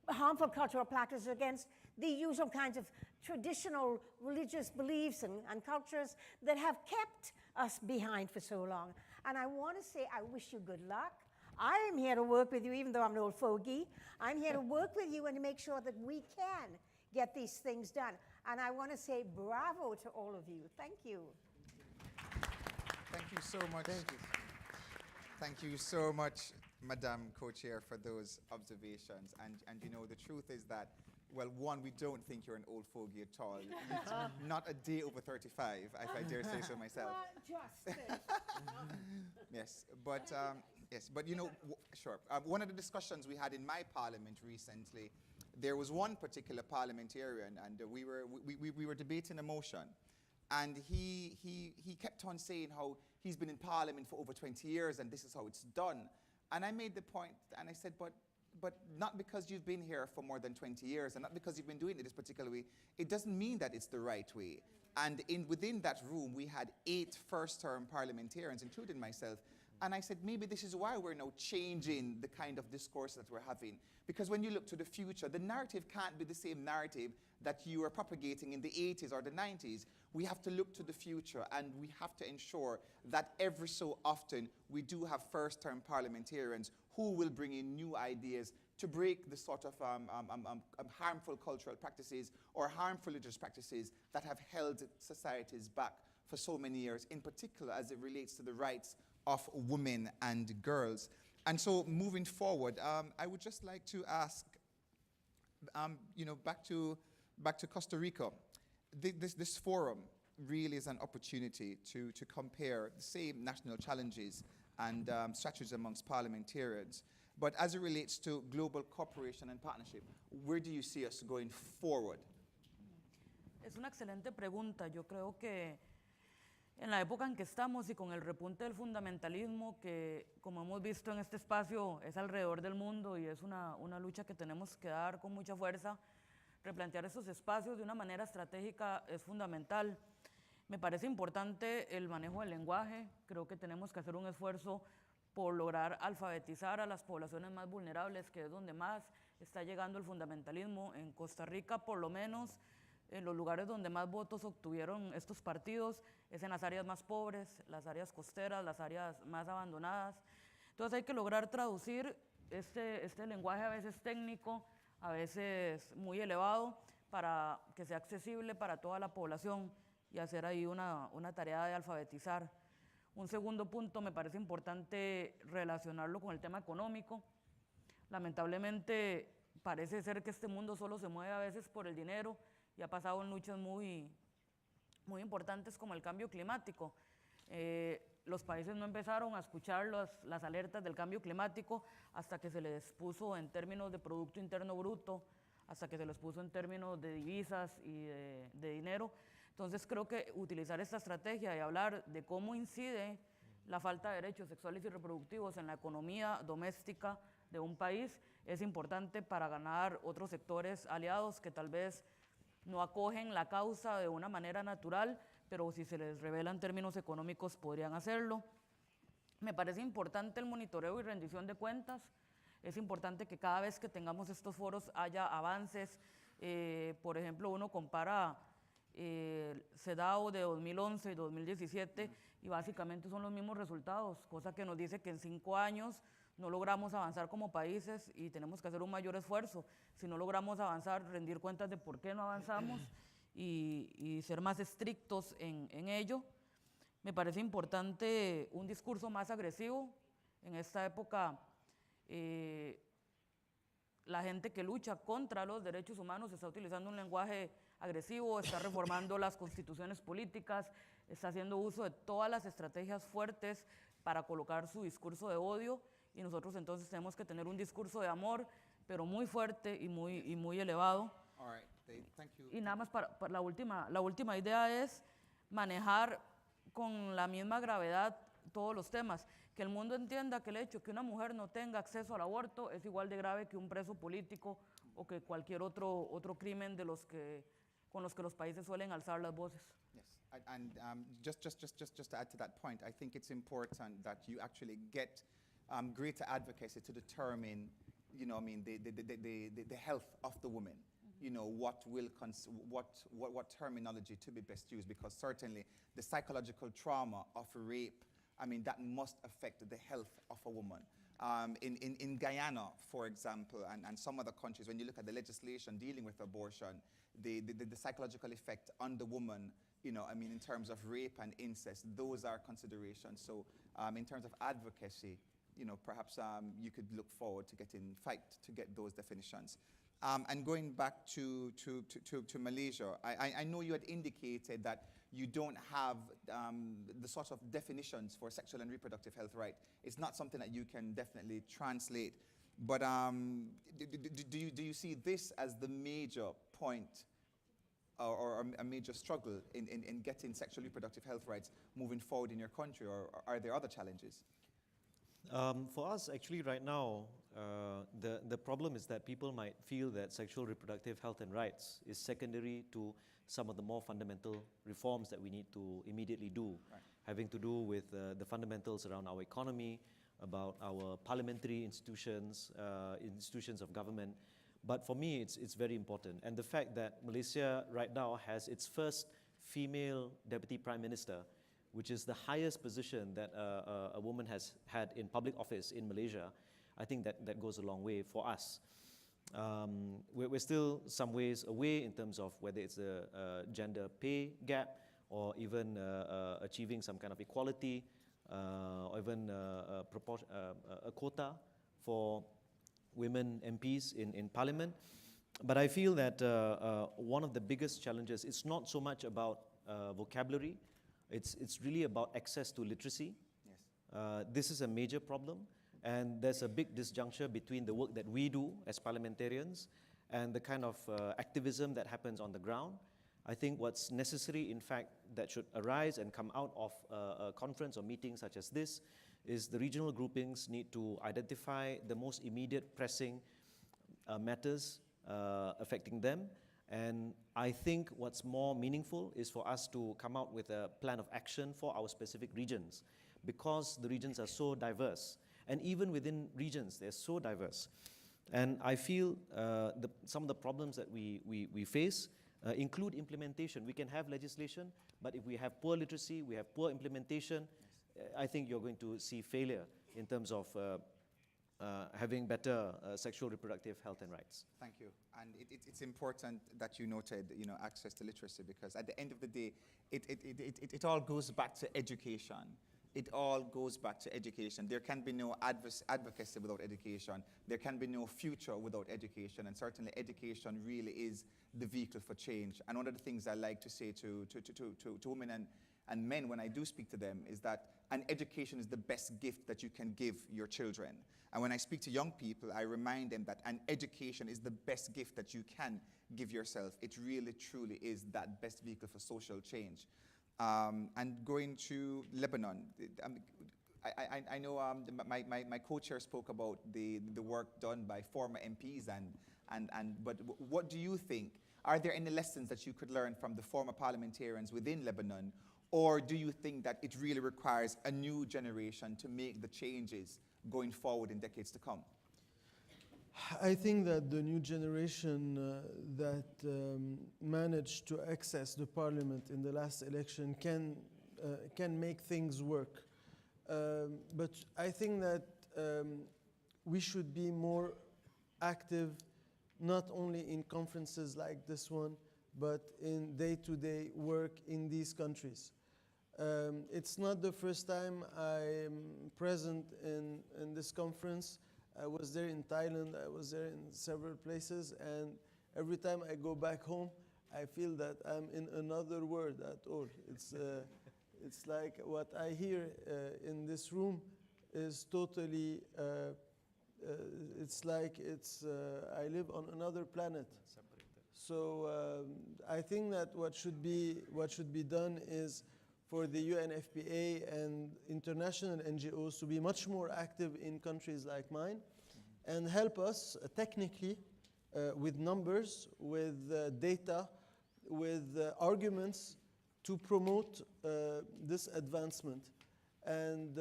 harmful cultural practices, against the usual kinds of traditional religious beliefs and cultures that have kept us behind for so long. And I want to say I wish you good luck. I am here to work with you, even though I'm an old fogey. I'm here to work with you and to make sure that we can get these things done. And I want to say bravo to all of you. Thank you. Thank you so much. Thank you. Thank you so much, Madam Co-Chair, for those observations. And you know, the truth is that, well, one, we don't think you're an old fogey at all. Not a day over 35, if I dare say so myself. Just Yes, but you know, sure. One of the discussions we had in my parliament recently, there was one particular parliamentarian, and we were debating a motion, and he kept on saying how he's been in parliament for over 20 years, and this is how it's done. And I made the point, and I said, but not because you've been here for more than 20 years, and not because you've been doing it this particular way, it doesn't mean that it's the right way. And within that room, we had 8 first-term parliamentarians, including myself. And I said, maybe this is why we're now changing the kind of discourse that we're having. Because when you look to the future, the narrative can't be the same narrative that you were propagating in the 80s or the 90s. We have to look to the future, and we have to ensure that every so often we do have first-term parliamentarians who will bring in new ideas to break the sort of harmful cultural practices or harmful religious practices that have held societies back for so many years, in particular as it relates to the rights of women and girls. And so moving forward, I would just like to ask, back to Costa Rica. This forum really is an opportunity to compare the same national challenges and strategies amongst parliamentarians. But as it relates to global cooperation and partnership, where do you see us going forward? Es una excelente pregunta. Yo creo que en la época en que estamos y con el repunte del fundamentalismo, que como hemos visto en este espacio es alrededor del mundo y es una lucha que tenemos que dar con mucha fuerza, replantear esos espacios de una manera estratégica es fundamental. Me parece importante el manejo del lenguaje. Creo que tenemos que hacer un esfuerzo por lograr alfabetizar a las poblaciones más vulnerables, que es donde más está llegando el fundamentalismo. En Costa Rica, por lo menos, en los lugares donde más votos obtuvieron estos partidos es en las áreas más pobres, las áreas costeras, las áreas más abandonadas. Entonces hay que lograr traducir este lenguaje a veces técnico, a veces muy elevado, para que sea accesible para toda la población y hacer ahí una tarea de alfabetizar. Un segundo punto, me parece importante relacionarlo con el tema económico. Lamentablemente parece ser que este mundo solo se mueve a veces por el dinero y ha pasado en luchas muy importantes como el cambio climático. Los países no empezaron a escuchar las alertas del cambio climático hasta que se les puso en términos de Producto Interno Bruto, hasta que se les puso en términos de divisas y de dinero. Entonces creo que utilizar esta estrategia y hablar de cómo incide la falta de derechos sexuales y reproductivos en la economía doméstica de un país es importante para ganar otros sectores aliados que tal vez no acogen la causa de una manera natural, pero si se les revela en términos económicos podrían hacerlo. Me parece importante el monitoreo y rendición de cuentas. Es importante que cada vez que tengamos estos foros haya avances. Por ejemplo, uno compara CEDAW de 2011 y 2017 y básicamente son los mismos resultados, cosa que nos dice que en 5 años no logramos avanzar como países y tenemos que hacer un mayor esfuerzo. Si no logramos avanzar, rendir cuentas de por qué no avanzamos y ser más estrictos en ello. Me parece importante un discurso más agresivo. En esta época, la gente que lucha contra los derechos humanos está utilizando un lenguaje agresivo, está reformando las constituciones políticas, está haciendo uso de todas las estrategias fuertes para colocar su discurso de odio, y nosotros entonces tenemos que tener un discurso de amor, pero muy fuerte y muy elevado. All right, Dave, thank you. Y nada más para la última idea es manejar con la misma gravedad todos los temas, que el mundo entienda que el hecho que una mujer no tenga acceso al aborto es igual de grave que un preso político o que cualquier otro crimen con los que los países suelen alzar las voces. Yes, and just to add to that point, I think it's important that you actually get greater advocacy to determine, the health of the woman. What terminology to be best used, because certainly the psychological trauma of rape, that must affect the health of a woman. In Guyana, for example, and some other countries, when you look at the legislation dealing with abortion, the psychological effect on the woman, in terms of rape and incest, those are considerations. So in terms of advocacy, perhaps you could look forward to fight to get those definitions. And going back to Malaysia, I know you had indicated that you don't have the sort of definitions for sexual and reproductive health right. It's not something that you can definitely translate. But do you see this as the major point or a major struggle in getting sexual reproductive health rights moving forward in your country, or are there other challenges? For us, actually, right now, the problem is that people might feel that sexual reproductive health and rights is secondary to some of the more fundamental reforms that we need to immediately do, Right. having to do with the fundamentals around our economy, about our parliamentary institutions, institutions of government. But for me, it's very important. And the fact that Malaysia right now has its first female deputy prime minister, which is the highest position that a woman has had in public office in Malaysia, I think that goes a long way for us. We're still some ways away in terms of whether it's a gender pay gap or even achieving some kind of equality or even a quota for women MPs in Parliament. But I feel that one of the biggest challenges is not so much about vocabulary, it's really about access to literacy. Yes. This is a major problem, and there's a big disjuncture between the work that we do as parliamentarians and the kind of activism that happens on the ground. I think what's necessary, in fact, that should arise and come out of a conference or meeting such as this is the regional groupings need to identify the most immediate pressing matters affecting them. And I think what's more meaningful is for us to come out with a plan of action for our specific regions, because the regions are so diverse. And even within regions, they're so diverse. And I feel some of the problems that we face include implementation. We can have legislation, but if we have poor literacy, we have poor implementation, I think you're going to see failure in terms of having better sexual reproductive health and rights. Thank you. And it's important that you noted, access to literacy, because at the end of the day, it all goes back to education. It all goes back to education. There can be no advocacy without education. There can be no future without education. And certainly education really is the vehicle for change. And one of the things I like to say to women and men when I do speak to them is that an education is the best gift that you can give your children. And when I speak to young people, I remind them that an education is the best gift that you can give yourself. It really, truly is that best vehicle for social change. And going to Lebanon, I know my co-chair spoke about the work done by former MPs, but what do you think? Are there any lessons that you could learn from the former parliamentarians within Lebanon, or do you think that it really requires a new generation to make the changes going forward in decades to come? I think that the new generation that managed to access the parliament in the last election can make things work. But I think that we should be more active, not only in conferences like this one, but in day-to-day work in these countries. It's not the first time I'm present in this conference. I was there in Thailand, I was there in several places, and every time I go back home, I feel that I'm in another world at all. It's like what I hear in this room is totally, it's like I live on another planet. So I think that what should be done is for the UNFPA and international NGOs to be much more active in countries like mine and help us technically with numbers, with data, with arguments to promote this advancement. And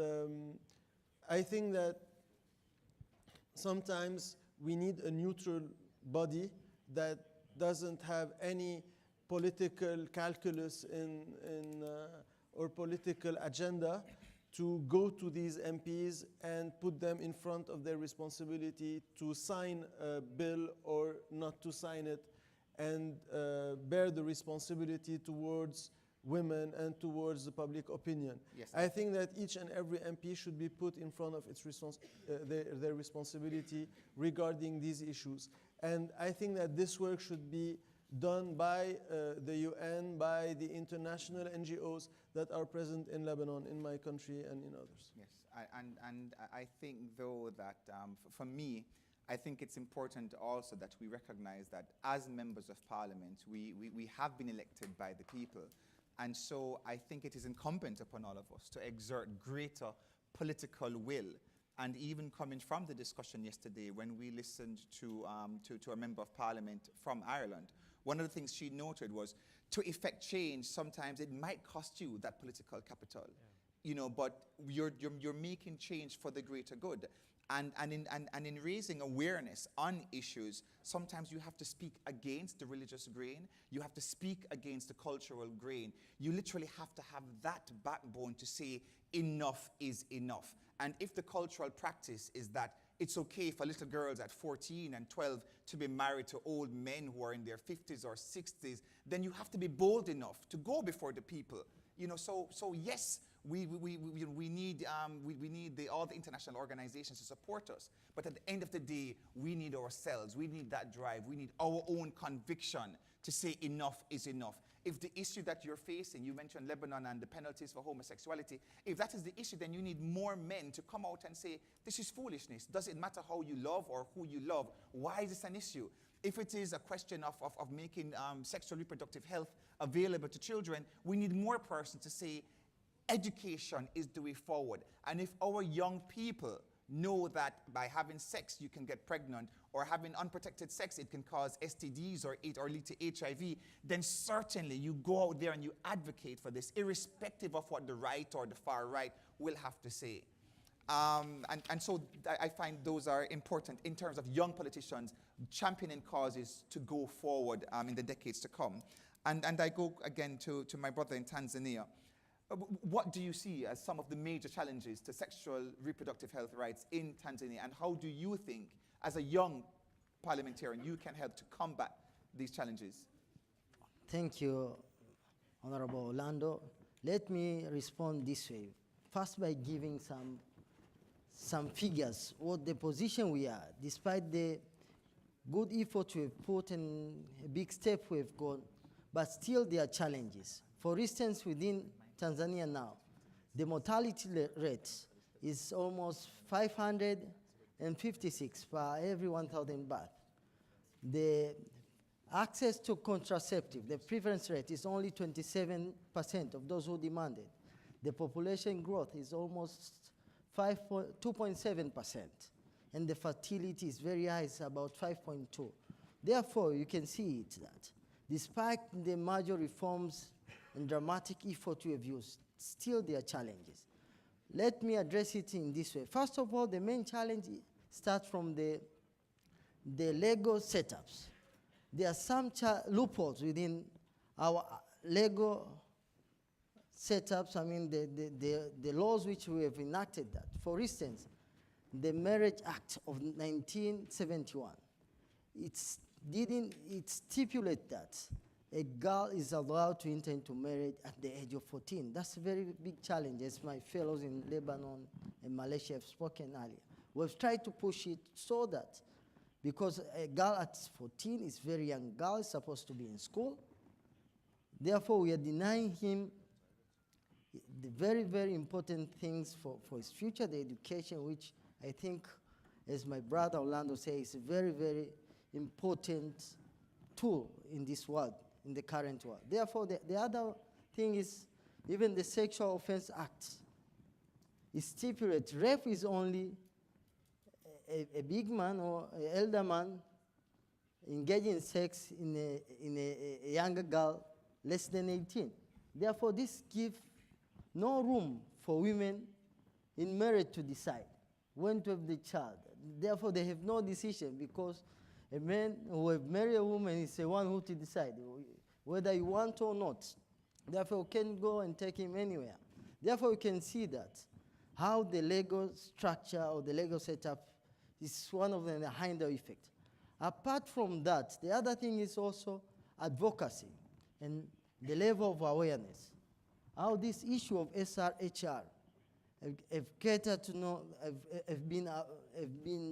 I think that sometimes we need a neutral body that doesn't have any political calculus or political agenda to go to these MPs and put them in front of their responsibility to sign a bill or not to sign it, and bear the responsibility towards women and towards the public opinion. Yes. I think that each and every MP should be put in front of its their responsibility regarding these issues. And I think that this work should be done by the UN, by the international NGOs that are present in Lebanon, in my country, and in others. Yes, and I think, though, that for me, I think it's important also that we recognize that as members of parliament, we have been elected by the people. And so I think it is incumbent upon all of us to exert greater political will. And even coming from the discussion yesterday when we listened to a member of parliament from Ireland, one of the things she noted was to effect change, sometimes it might cost you that political capital, but you're making change for the greater good. And in raising awareness on issues, sometimes you have to speak against the religious grain, you have to speak against the cultural grain. You literally have to have that backbone to say enough is enough. And if the cultural practice is that it's okay for little girls at 14 and 12 to be married to old men who are in their 50s or 60s, then you have to be bold enough to go before the people. You know, so yes, we need all the international organizations to support us. But at the end of the day, we need ourselves. We need that drive. We need our own conviction to say enough is enough. If the issue that you're facing, you mentioned Lebanon and the penalties for homosexuality, if that is the issue, then you need more men to come out and say, this is foolishness. Does it matter how you love or who you love? Why is this an issue? If it is a question of making sexual reproductive health available to children, we need more persons to say, education is the way forward. And if our young people know that by having sex you can get pregnant, or having unprotected sex it can cause STDs or lead to HIV, then certainly you go out there and you advocate for this, irrespective of what the right or the far right will have to say. And so I find those are important in terms of young politicians championing causes to go forward in the decades to come. And I go again to my brother in Tanzania. What do you see as some of the major challenges to sexual reproductive health rights in Tanzania, and how do you think, as a young parliamentarian, you can help to combat these challenges? Thank you, Honorable Orlando. Let me respond this way. First, by giving some figures, what the position we are, despite the good effort we've put and a big step we've gone, but still there are challenges. For instance, within Tanzania now, the mortality rate is almost 556 per every 1,000 births. The access to contraceptive, the preference rate is only 27% of those who demanded. The population growth is almost 2.7%, and the fertility is very high, it's about 5.2. Therefore, you can see it that despite the major reforms and dramatic effort we have used, still there are challenges. Let me address it in this way. First of all, the main challenge starts from the legal setups. There are some loopholes within our legal setups, I mean the laws which we have enacted that. For instance, the Marriage Act of 1971, it stipulates that a girl is allowed to enter into marriage at the age of 14. That's a very big challenge, as my fellows in Lebanon and Malaysia have spoken earlier. We've tried to push it so that, because a girl at 14 is a very young girl, is supposed to be in school. Therefore, we are denying him the very, very important things for his future, the education, which I think, as my brother Orlando says, is a very, very important tool in this world, in the current world. Therefore, the other thing is, even the Sexual Offense Act, it stipulates rape is only a big man or an elder man engaging in sex in a younger girl less than 18. Therefore, this gives no room for women in marriage to decide when to have the child. Therefore, they have no decision, because a man who have married a woman is the one who to decide whether you want or not. Therefore, you can go and take him anywhere. Therefore, you can see that how the legal structure or the legal setup is one of the hinder effect. Apart from that, the other thing is also advocacy and the level of awareness. How this issue of SRHR have been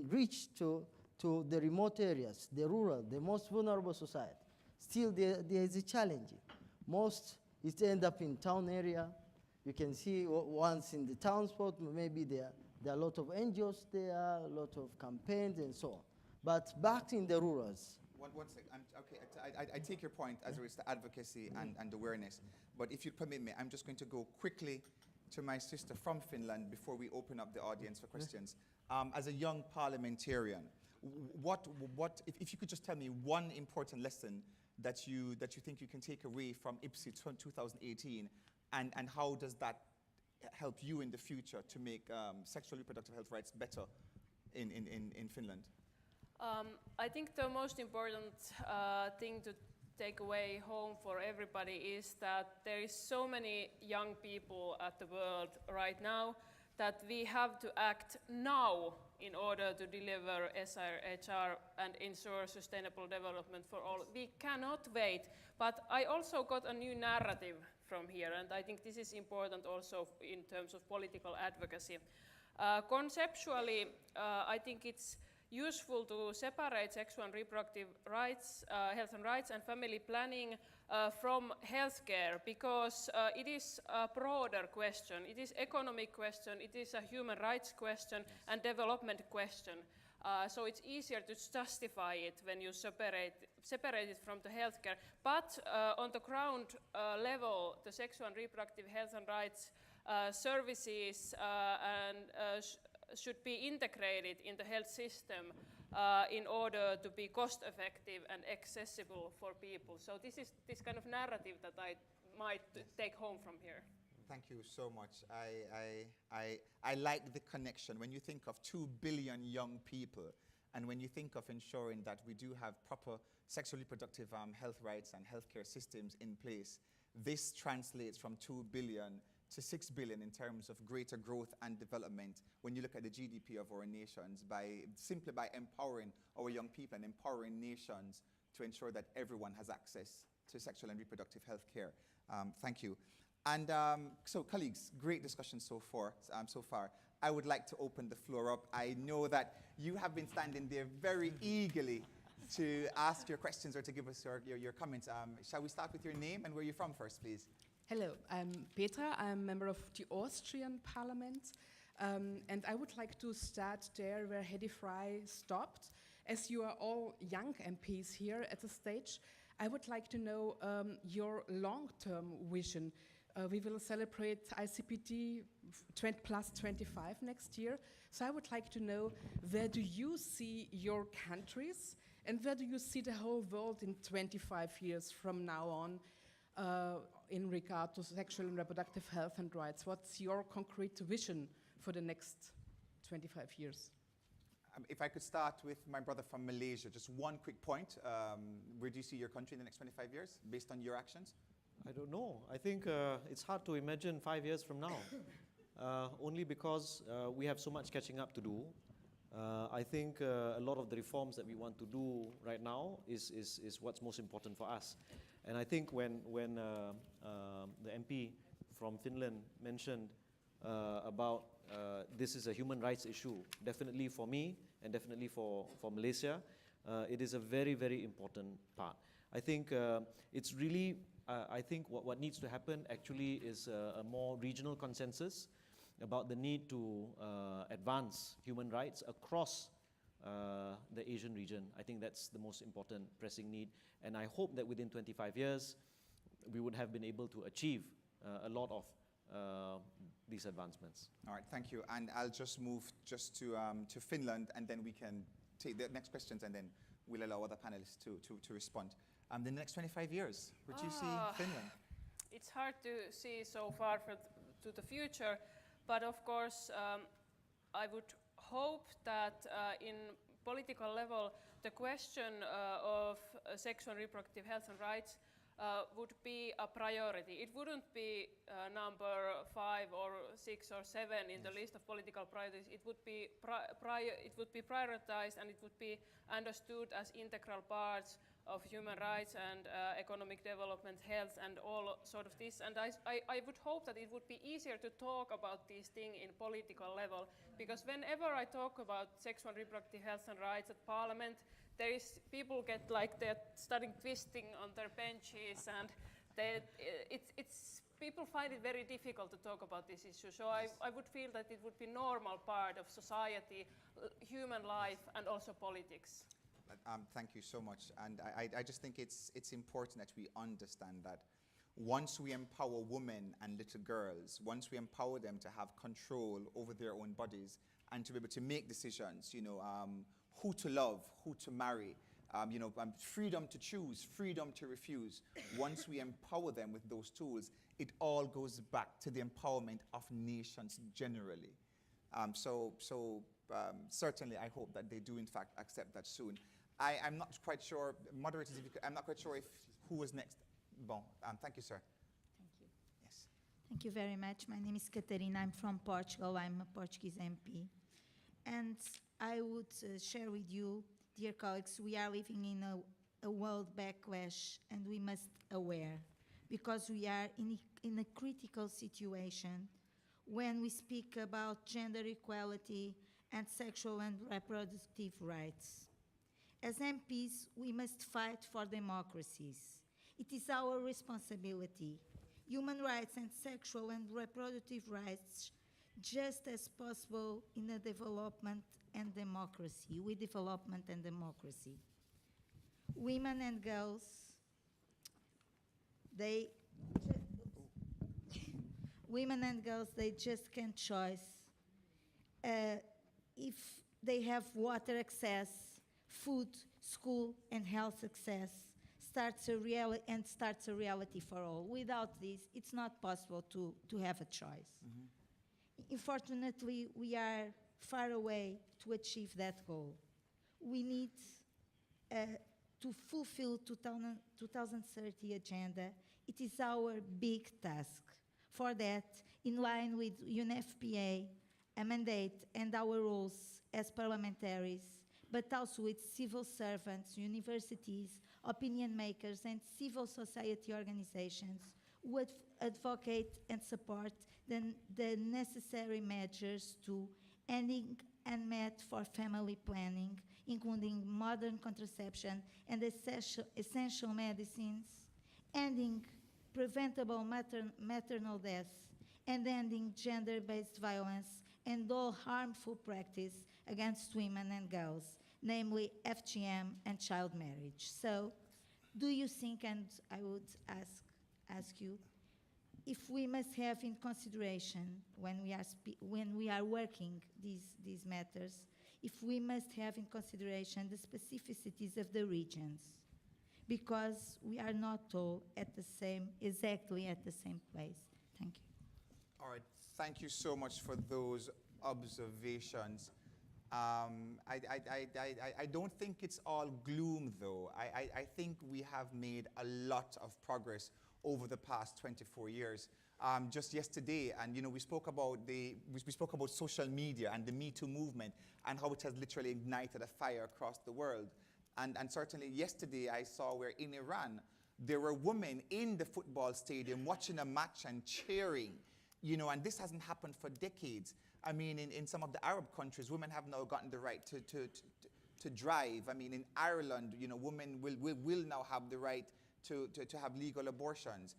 reached to the remote areas, the rural, the most vulnerable society. Still, there is a challenge. Most it end up in town area. You can see once in the town spot, maybe there are a lot of NGOs there, a lot of campaigns and so on. But back in the rurals. One second. Okay, I take your point as it relates to advocacy and awareness. But if you permit me, I'm just going to go quickly to my sister from Finland before we open up the audience for questions. As a young parliamentarian, if you could just tell me one important lesson that you think you can take away from IPSI 2018, and how does that help you in the future to make sexual reproductive health rights better in Finland? I think the most important thing to take away home for everybody is that there is so many young people at the world right now that we have to act now in order to deliver SRHR and ensure sustainable development for all. We cannot wait, but I also got a new narrative from here, and I think this is important also in terms of political advocacy. Conceptually, I think it's useful to separate sexual and reproductive rights, health and rights and family planning from healthcare, because it is a broader question. It is economic question, it is a human rights question and development question. So it's easier to justify it when you separate it from the healthcare. But on the ground level, the sexual and reproductive health and rights services should be integrated in the health system in order to be cost effective and accessible for people. So this is this kind of narrative that I might take home from here. Thank you so much. I like the connection. When you think of 2 billion young people, and when you think of ensuring that we do have proper sexual reproductive health rights and healthcare systems in place, this translates from 2 billion to 6 billion in terms of greater growth and development when you look at the GDP of our nations, simply by empowering our young people and empowering nations to ensure that everyone has access to sexual and reproductive health care. Thank you. And so, colleagues, great discussion so far. I would like to open the floor up. I know that you have been standing there very eagerly to ask your questions or to give us your comments. Shall we start with your name and where you're from first, please? Hello, I'm Petra. I'm a member of the Austrian Parliament. And I would like to start there where Hedy Fry stopped. As you are all young MPs here at the stage, I would like to know your long-term vision. We will celebrate ICPD +25 next year. So I would like to know, where do you see your countries and where do you see the whole world in 25 years from now on in regard to sexual and reproductive health and rights? What's your concrete vision for the next 25 years? If I could start with my brother from Malaysia, just one quick point. Where do you see your country in the next 25 years based on your actions? I don't know. I think it's hard to imagine 5 years from now, only because we have so much catching up to do. I think a lot of the reforms that we want to do right now is what's most important for us. And I think when the MP from Finland mentioned about this is a human rights issue, definitely for me and definitely for Malaysia, it is a very, very important part. I think it's really, I think what needs to happen actually is a more regional consensus about the need to advance human rights across the Asian region. I think that's the most important pressing need. And I hope that within 25 years, we would have been able to achieve a lot of these advancements. All right, thank you. And I'll just move to Finland, and then we can take the next questions, and then we'll allow other panelists to respond. The next 25 years, where do you see Finland? It's hard to see so far to the future, but of course, I would hope that in political level, the question of sexual and reproductive health and rights would be a priority. It wouldn't be number 5 or 6 or 7 in the list of political priorities. It would be prioritized, and it would be understood as integral parts of human rights and economic development, health, and all sort of this. And I would hope that it would be easier to talk about these things in political level, because whenever I talk about sexual and reproductive health and rights at Parliament, people get like they're starting twisting on their benches, and people find it very difficult to talk about this issue. So I would feel that it would be normal part of society, human life, and also politics. Thank you so much. And I just think it's important that we understand that once we empower women and little girls, once we empower them to have control over their own bodies and to be able to make decisions, who to love, who to marry, freedom to choose, freedom to refuse. Once we empower them with those tools, it all goes back to the empowerment of nations generally. Certainly, I hope that they do, in fact, accept that soon. I'm not quite sure, moderators, I'm not quite sure who was next. Bon, thank you, sir. Thank you. Yes. Thank you very much. My name is Catarina. I'm from Portugal. I'm a Portuguese MP. And I would share with you, dear colleagues, we are living in a world backlash, and we must aware, because we are in a critical situation when we speak about gender equality and sexual and reproductive rights. As MPs, we must fight for democracies. It is our responsibility. Human rights and sexual and reproductive rights just as possible in a development and democracy, with development and democracy. Women and girls, they just can't choose if they have water access, food, school, and health access. Starts a reality for all. Without this, it's not possible to have a choice. Unfortunately, we are far away to achieve that goal. We need to fulfill 2030 agenda. It is our big task. For that, in line with UNFPA, a mandate and our roles as parliamentaries, but also with civil servants, universities, opinion makers, and civil society organizations would advocate and support the necessary measures to ending unmet for family planning, including modern contraception and essential medicines, ending preventable maternal deaths, and ending gender-based violence and all harmful practice against women and girls, namely FGM and child marriage. So, do you think, and I would ask you, if we must have in consideration when we are working these matters, if we must have in consideration the specificities of the regions, because we are not all exactly at the same place. Thank you. All right, thank you so much for those observations. I don't think it's all gloom, though. I think we have made a lot of progress over the past 24 years. Just yesterday, and we spoke about social media and the Me Too movement and how it has literally ignited a fire across the world. And certainly yesterday I saw where in Iran there were women in the football stadium watching a match and cheering, and this hasn't happened for decades. I mean, in some of the Arab countries, women have now gotten the right to drive. I mean, in Ireland, women will now have the right to have legal abortions.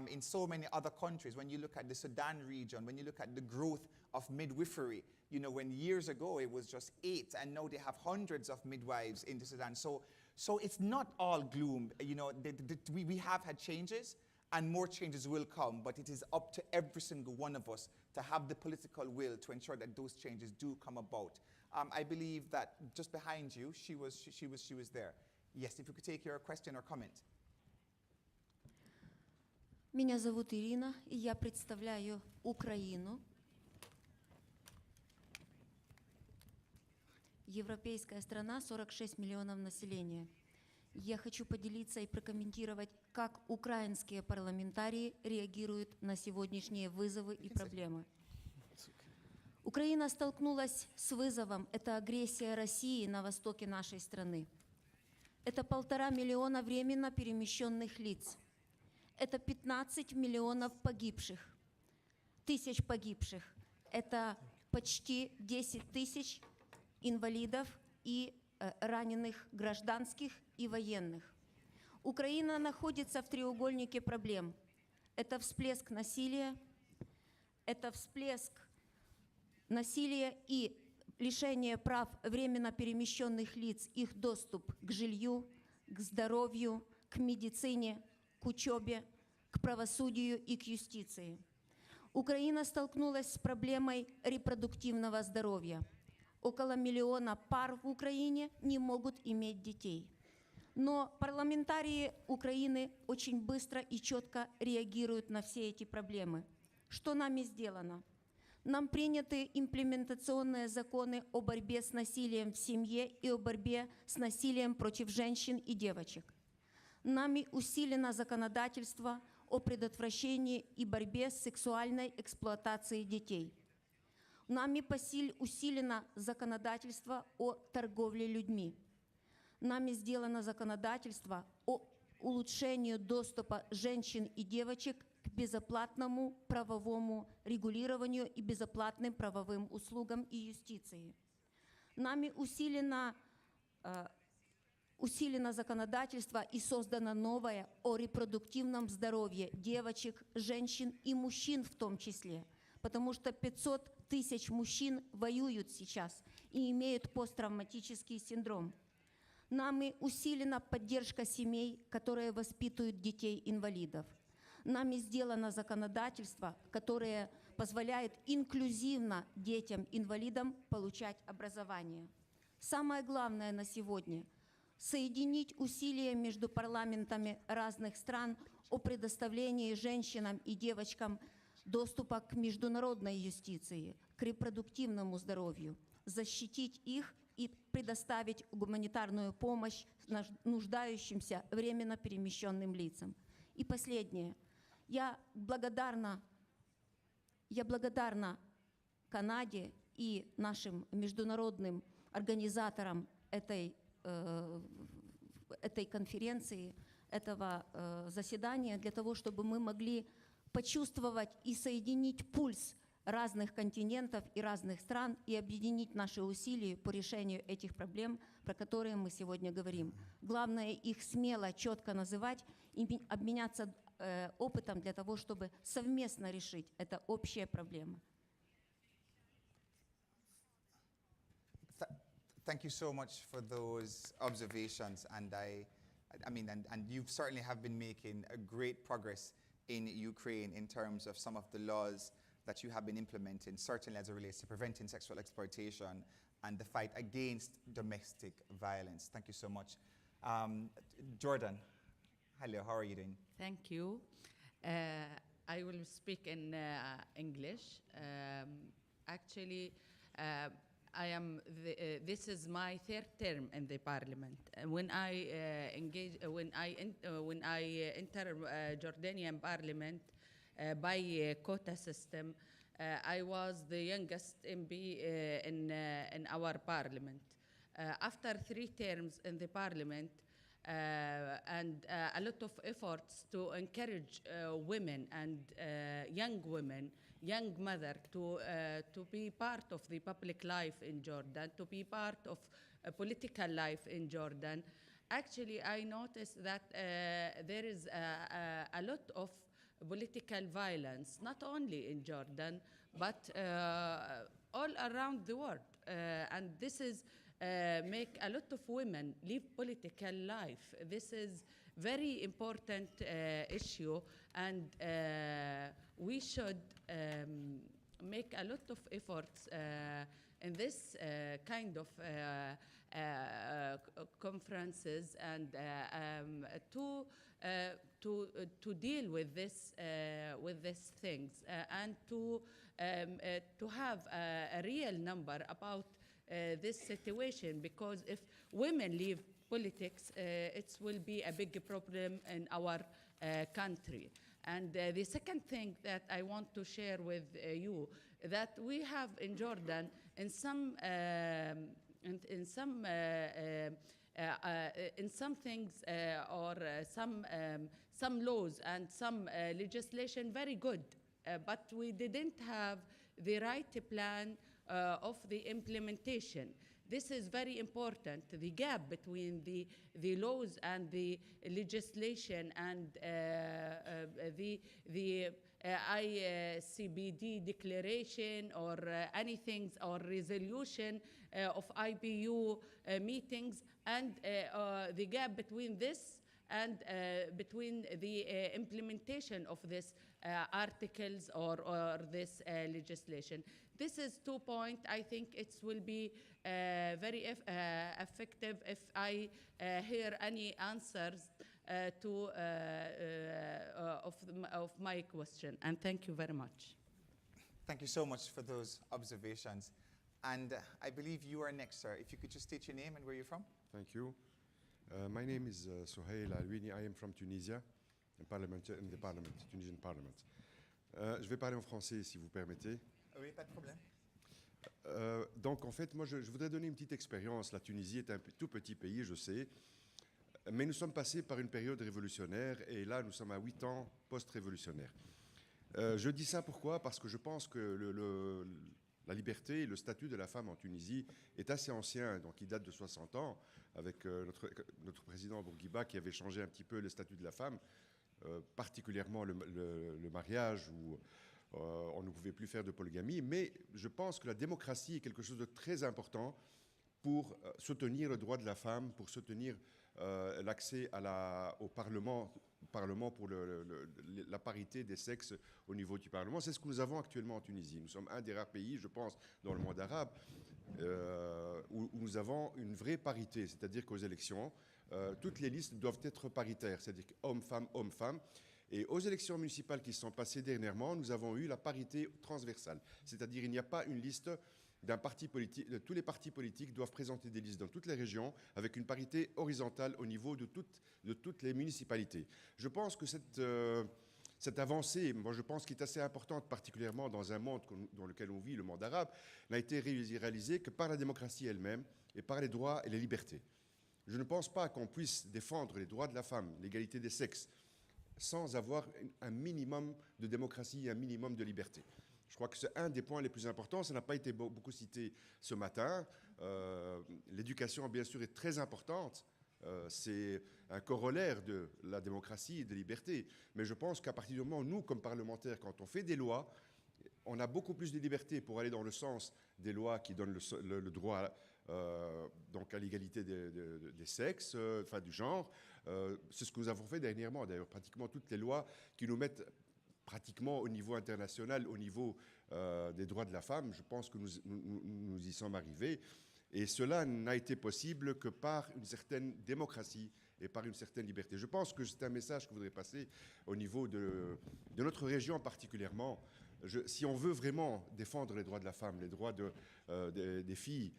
In so many other countries, when you look at the Sudan region, when you look at the growth of midwifery, when years ago it was just 8, and now they have hundreds of midwives in the Sudan. So it's not all gloom. We have had changes, and more changes will come, but it is up to every single one of us to have the political will to ensure that those changes do come about. I believe that just behind you, she was there. Yes, if you could take your question or comment. Меня зовут Ирина, и я представляю Украину. Европейская страна, 46 миллионов населения. Я хочу поделиться и прокомментировать, как украинские парламентарии реагируют на сегодняшние вызовы и проблемы. Украина столкнулась с вызовом, это агрессия России на востоке нашей страны. Это 1,5 миллиона временно перемещенных лиц. Это 15 миллионов тысяч погибших. Это почти 10 тысяч инвалидов и раненых гражданских и военных. Украина находится в треугольнике проблем. Это всплеск насилия, и лишение прав временно перемещенных лиц, их доступ к жилью, к здоровью, к медицине, к учебе, к правосудию и к юстиции. Украина столкнулась с проблемой репродуктивного здоровья. Около 1 миллиона пар в Украине не могут иметь детей. Но парламентарии Украины очень быстро и четко реагируют на все эти проблемы. Что нами сделано? Нам приняты имплементационные законы о борьбе с насилием в семье и о борьбе с насилием против женщин и девочек. Нами усилено законодательство о предотвращении и борьбе с сексуальной эксплуатацией детей. Нами усилено законодательство о торговле людьми. Нами сделано законодательство о улучшении доступа женщин и девочек к безоплатному правовому регулированию и безоплатным правовым услугам и юстиции. Нами усилено законодательство и создано новое о репродуктивном здоровье девочек, женщин и мужчин в том числе, потому что 500 тысяч мужчин воюют сейчас и имеют посттравматический синдром. Нами усилена поддержка семей, которые воспитывают детей-инвалидов. Нами сделано законодательство, которое позволяет инклюзивно детям-инвалидам получать образование. Самое главное на сегодня – соединить усилия между парламентами разных стран о предоставлении женщинам и девочкам доступа к международной юстиции, к репродуктивному здоровью, защитить их и предоставить гуманитарную помощь нуждающимся временно перемещенным лицам. И последнее. Я благодарна Канаде и нашим международным организаторам этой конференции, этого заседания, для того, чтобы мы могли почувствовать и соединить пульс разных континентов и разных стран и объединить наши усилия по решению этих проблем, про которые мы сегодня говорим. Главное их смело, четко называть и обменяться опытом для того, чтобы совместно решить это общие проблемы. Thank you so much for those observations, and I mean, and you certainly have been making a great progress in Ukraine in terms of some of the laws that you have been implementing, certainly as it relates to preventing sexual exploitation and the fight against domestic violence. Thank you so much. Jordan, hello, how are you doing? Thank you. I will speak in English. Actually, this is my third term in the parliament. When I enter Jordanian parliament by quota system, I was the youngest MP in our parliament. After 3 terms in the parliament and a lot of efforts to encourage women and young women, young mother to be part of the public life in Jordan, to be part of political life in Jordan, actually I noticed that there is a lot of political violence, not only in Jordan, but all around the world. And this is make a lot of women live political life. This is very important issue, and we should make a lot of efforts in this kind of conferences and to deal with these things and to have a real number about this situation, because if women leave politics, it will be a big problem in our country. And the second thing that I want to share with you, that we have in Jordan, in some things or some laws and some legislation very good, but we didn't have the right plan of the implementation. This is very important, the gap between the laws and the legislation and the ICBD declaration or anything or resolution of IPU meetings, and the gap between this and between the implementation of this articles or this legislation. This is 2 points. I think it will be very effective if I hear any answers of my question. And thank you very much. Thank you so much for those observations. And I believe you are next, sir. If you could just state your name and where you're from. Thank you. My name is Sohail Alwini. I am from Tunisia. in the parliament, Tunisian parliament. Je vais parler en français, si vous permettez. Oui, pas de problème. Donc, en fait, moi, je voudrais donner une petite expérience. La Tunisie est un tout petit pays, je sais, mais nous sommes passés par une période révolutionnaire, et là, nous sommes à 8 ans post-révolutionnaire. Je dis ça pourquoi? Parce que je pense que la liberté et le statut de la femme en Tunisie est assez ancien, donc il date de 60 ans, avec notre président Bourguiba qui avait changé un petit peu le statut de la femme, particulièrement le mariage, où on ne pouvait plus faire de polygamie. Mais je pense que la démocratie est quelque chose de très important pour soutenir le droit de la femme, pour soutenir l'accès au Parlement pour la parité des sexes au niveau du Parlement. C'est ce que nous avons actuellement en Tunisie. Nous sommes un des rares pays, je pense, dans le monde arabe, où nous avons une vraie parité, c'est-à-dire qu'aux élections, toutes les listes doivent être paritaires, c'est-à-dire hommes-femmes, hommes-femmes. Et aux élections municipales qui se sont passées dernièrement, nous avons eu la parité transversale, c'est-à-dire il n'y a pas une liste d'un parti politique. Tous les partis politiques doivent présenter des listes dans toutes les régions avec une parité horizontale au niveau de toutes les municipalités. Je pense que cette avancée, moi je pense qu'elle est assez importante, particulièrement dans un monde dans lequel on vit, le monde arabe, n'a été réalisée que par la démocratie elle-même et par les droits et les libertés. Je ne pense pas qu'on puisse défendre les droits de la femme, l'égalité des sexes, sans avoir un minimum de démocratie et un minimum de liberté. Je crois que c'est un des points les plus importants. Ça n'a pas été beaucoup cité ce matin. L'éducation, bien sûr, est très importante. C'est un corollaire de la démocratie et de la liberté. Mais je pense qu'à partir du moment où nous, comme parlementaires, quand on fait des lois, on a beaucoup plus de liberté pour aller dans le sens des lois qui donnent le droit donc à l'égalité des sexes, enfin du genre. C'est ce que nous avons fait dernièrement, d'ailleurs. Pratiquement toutes les lois qui nous mettent pratiquement au niveau international, au niveau des droits de la femme, je pense que nous y sommes arrivés. Et cela n'a été possible que par une certaine démocratie et par une certaine liberté. Je pense que c'est un message que je voudrais passer au niveau de notre région particulièrement. Si on veut vraiment défendre les droits de la femme, les droits des filles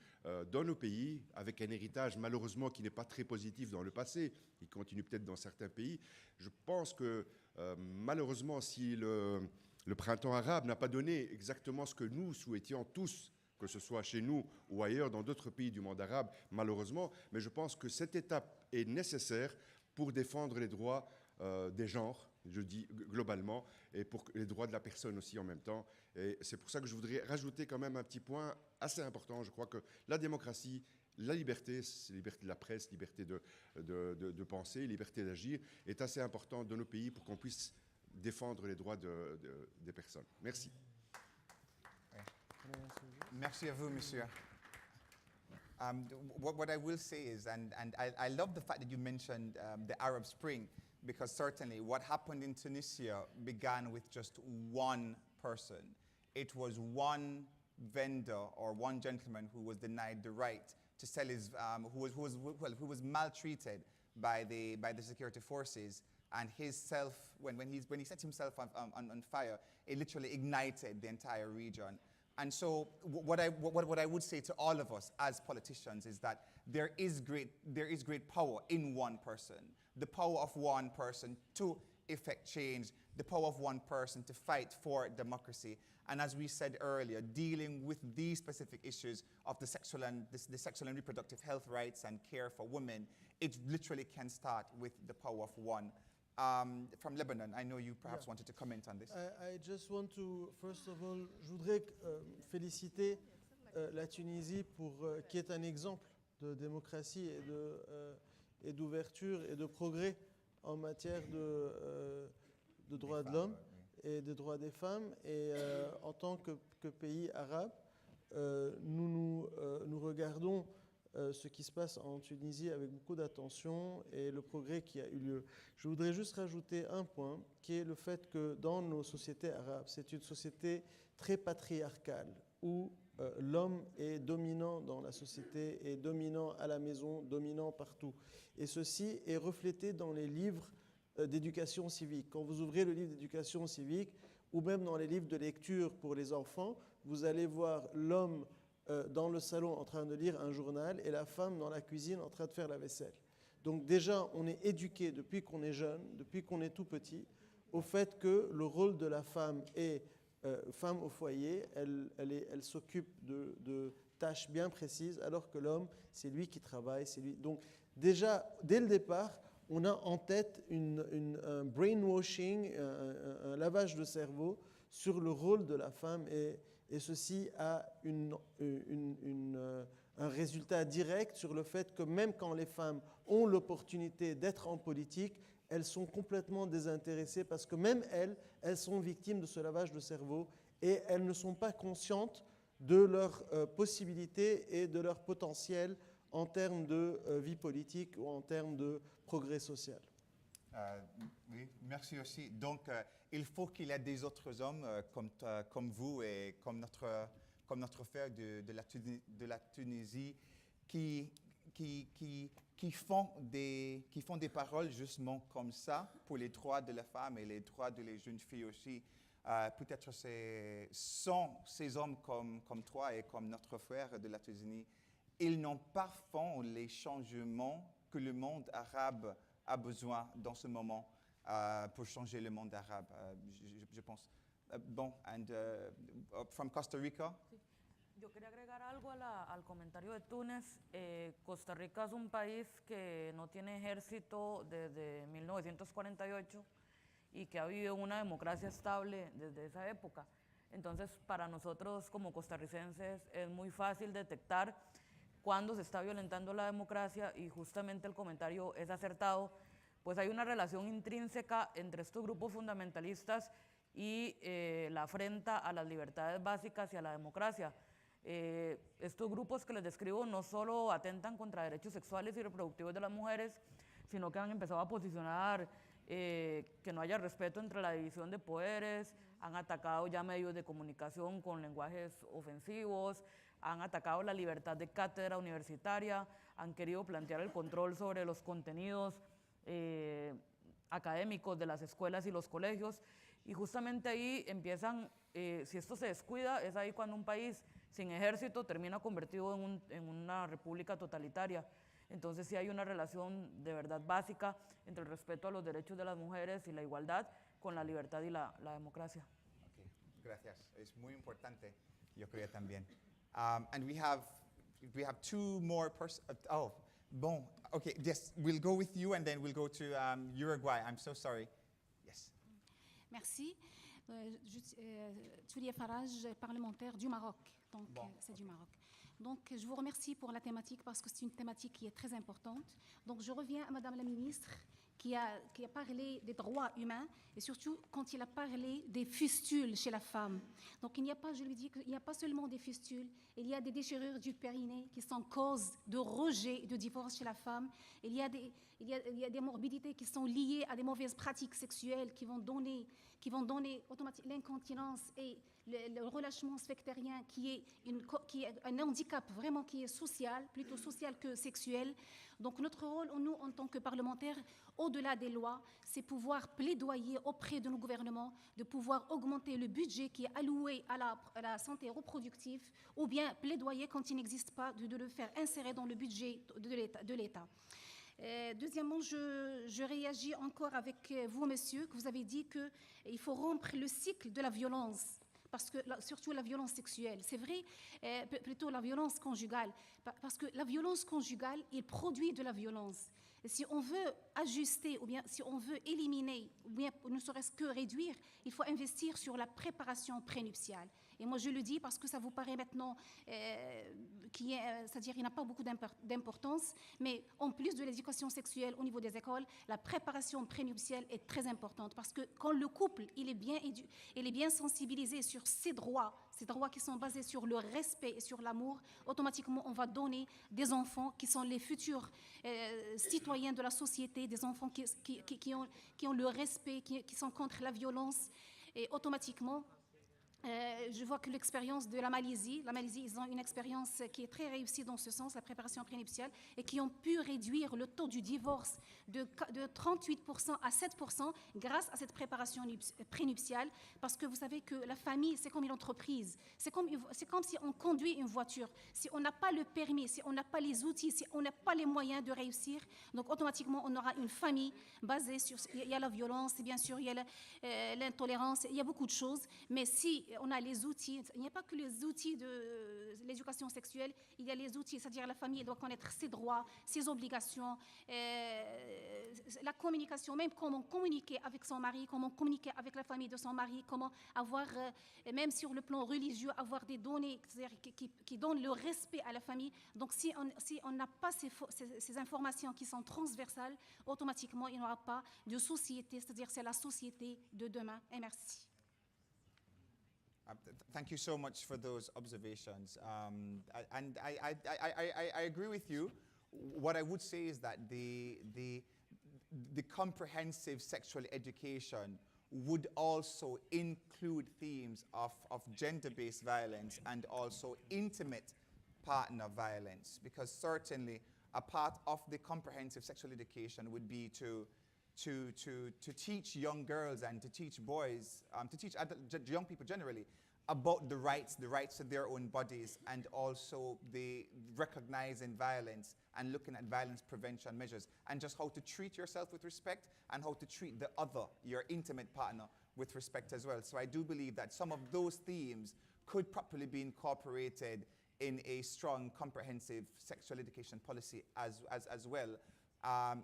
dans nos pays, avec un héritage malheureusement qui n'est pas très positif dans le passé, il continue peut-être dans certains pays, je pense que malheureusement, si le printemps arabe n'a pas donné exactement ce que nous souhaitions tous, que ce soit chez nous ou ailleurs dans d'autres pays du monde arabe, malheureusement, mais je pense que cette étape est nécessaire pour défendre les droits des genres, je dis globalement, et pour les droits de la personne aussi en même temps. Et c'est pour ça que je voudrais rajouter quand même un petit point assez important. Je crois que la démocratie, la liberté, c'est liberté de la presse, liberté de penser, liberté d'agir, est assez importante dans nos pays pour qu'on puisse défendre les droits des personnes. Merci. Merci à vous, monsieur. What I will say is, and I love the fact that you mentioned the Arab Spring, because certainly what happened in Tunisia began with just one person. It was one vendor or one gentleman who was denied the right to sell his, who was maltreated by the security forces, and when he set himself on fire, it literally ignited the entire region. And so what I would say to all of us as politicians is that there is great power in one person. The power of one person to effect change, the power of one person to fight for democracy. And as we said earlier, dealing with these specific issues of the sexual and reproductive health rights and care for women, it literally can start with the power of one. From Lebanon, I know you perhaps wanted to comment on this. I just want to, first of all, je voudrais féliciter la Tunisie qui est un exemple de démocratie et d'ouverture et de progrès en matière de droits de l'homme et des droits des femmes. Et en tant que pays arabe, nous regardons ce qui se passe en Tunisie avec beaucoup d'attention et le progrès qui a eu lieu. Je voudrais juste rajouter un point, qui est le fait que dans nos sociétés arabes, c'est une société très patriarcale, où l'homme est dominant dans la société, est dominant à la maison, dominant partout. Et ceci est reflété dans les livres d'éducation civique. Quand vous ouvrez le livre d'éducation civique, ou même dans les livres de lecture pour les enfants, vous allez voir l'homme dans le salon en train de lire un journal et la femme dans la cuisine en train de faire la vaisselle. Donc déjà, on est éduqué depuis qu'on est jeune, depuis qu'on est tout petit, au fait que le rôle de la femme est femme au foyer, elle s'occupe de tâches bien précises, alors que l'homme, c'est lui qui travaille, c'est lui. Donc déjà, dès le départ, on a en tête un brainwashing, un lavage de cerveau sur le rôle de la femme, et ceci a un résultat direct sur le fait que même quand les femmes ont l'opportunité d'être en politique, elles sont complètement désintéressées parce que même elles sont victimes de ce lavage de cerveau et elles ne sont pas conscientes de leurs possibilités et de leur potentiel en termes de vie politique ou en termes de progrès social. Oui, merci aussi. Donc, il faut qu'il y ait des autres hommes comme vous et comme notre frère de la Tunisie qui font des paroles justement comme ça pour les droits de la femme et les droits des jeunes filles aussi. Peut-être sont ces hommes comme toi et comme notre frère de la Tunisie, ils n'ont pas fait les changements que le monde arabe a besoin dans ce moment pour changer le monde arabe, je pense. Bon, and from Costa Rica. Yo quería agregar algo al comentario de Túnez. Costa Rica es un país que no tiene ejército desde 1948 y que ha vivido una democracia estable desde esa época. Entonces, para nosotros como costarricenses es muy fácil detectar cuando se está violentando la democracia, y justamente el comentario es acertado, pues hay una relación intrínseca entre estos grupos fundamentalistas y la afrenta a las libertades básicas y a la democracia. Estos grupos que les describo no solo atentan contra derechos sexuales y reproductivos de las mujeres, sino que han empezado a posicionar que no haya respeto entre la división de poderes, han atacado ya medios de comunicación con lenguajes ofensivos, han atacado la libertad de cátedra universitaria, han querido plantear el control sobre los contenidos académicos de las escuelas y los colegios, y justamente ahí empiezan, si esto se descuida, es ahí cuando un país sin ejército termina convertido en una república totalitaria. Entonces sí hay una relación de verdad básica entre el respeto a los derechos de las mujeres y la igualdad con la libertad y la democracia. Okay, gracias. Es muy importante, yo creo también. And we have two more persons. Oh, bon. Okay, yes, we'll go with you and then we'll go to Uruguay. I'm so sorry. Yes. Merci. Tulia Farage, parlementaire du Maroc. Donc, c'est du Maroc. Donc, je vous remercie pour la thématique parce que c'est une thématique qui est très importante. Donc, je reviens à Madame la ministre qui a parlé des droits humains et surtout quand il a parlé des fistules chez la femme. Donc, il n'y a pas, je lui dis qu'il n'y a pas seulement des fistules, il y a des déchirures du périnée qui sont cause de rejet et de divorce chez la femme. Il y a des morbidités qui sont liées à des mauvaises pratiques sexuelles qui vont donner automatiquement l'incontinence et le relâchement sphinctérien qui est un handicap vraiment qui est social, plutôt social que sexuel. Donc notre rôle, nous, en tant que parlementaires, au-delà des lois, c'est pouvoir plaidoyer auprès de nos gouvernements, de pouvoir augmenter le budget qui est alloué à la santé reproductive, ou bien plaidoyer quand il n'existe pas, de le faire insérer dans le budget de l'État. Deuxièmement, je réagis encore avec vous, monsieur, que vous avez dit qu'il faut rompre le cycle de la violence, parce que surtout la violence sexuelle. C'est vrai, plutôt la violence conjugale, parce que la violence conjugale, il produit de la violence. Et si on veut ajuster, ou bien si on veut éliminer, ou bien ne serait-ce que réduire, il faut investir sur la préparation prénuptiale. Et moi, je le dis parce que ça vous paraît maintenant, c'est-à-dire qu'il n'a pas beaucoup d'importance, mais en plus de l'éducation sexuelle au niveau des écoles, la préparation prénuptiale est très importante parce que quand le couple il est bien sensibilisé sur ses droits qui sont basés sur le respect et sur l'amour, automatiquement on va donner des enfants qui sont les futurs citoyens de la société, des enfants qui ont le respect, qui sont contre la violence, et automatiquement Je vois que l'expérience de la Malaisie, ils ont une expérience qui est très réussie dans ce sens, la préparation prénuptiale, et qui ont pu réduire le taux du divorce de 38% à 7% grâce à cette préparation prénuptiale, parce que vous savez que la famille, c'est comme une entreprise, c'est comme si on conduit une voiture. Si on n'a pas le permis, si on n'a pas les outils, si on n'a pas les moyens de réussir, donc automatiquement on aura une famille basée sur, il y a la violence, bien sûr, il y a l'intolérance, il y a beaucoup de choses, mais si on a les outils, il n'y a pas que les outils de l'éducation sexuelle, il y a les outils, c'est-à-dire la famille doit connaître ses droits, ses obligations, la communication, même comment communiquer avec son mari, comment communiquer avec la famille de son mari, comment avoir, même sur le plan religieux, avoir des données qui donnent le respect à la famille. Donc si on n'a pas ces informations qui sont transversales, automatiquement il n'y aura pas de société, c'est-à-dire c'est la société de demain. Et merci. Thank you so much for those observations. And I agree with you. What I would say is that the comprehensive sexual education would also include themes of gender-based violence and also intimate partner violence, because certainly a part of the comprehensive sexual education would be to teach young girls and to teach boys, to teach young people generally about the rights to their own bodies, and also the recognizing violence and looking at violence prevention measures, and just how to treat yourself with respect and how to treat the other, your intimate partner, with respect as well. So I do believe that some of those themes could properly be incorporated in a strong, comprehensive sexual education policy as well.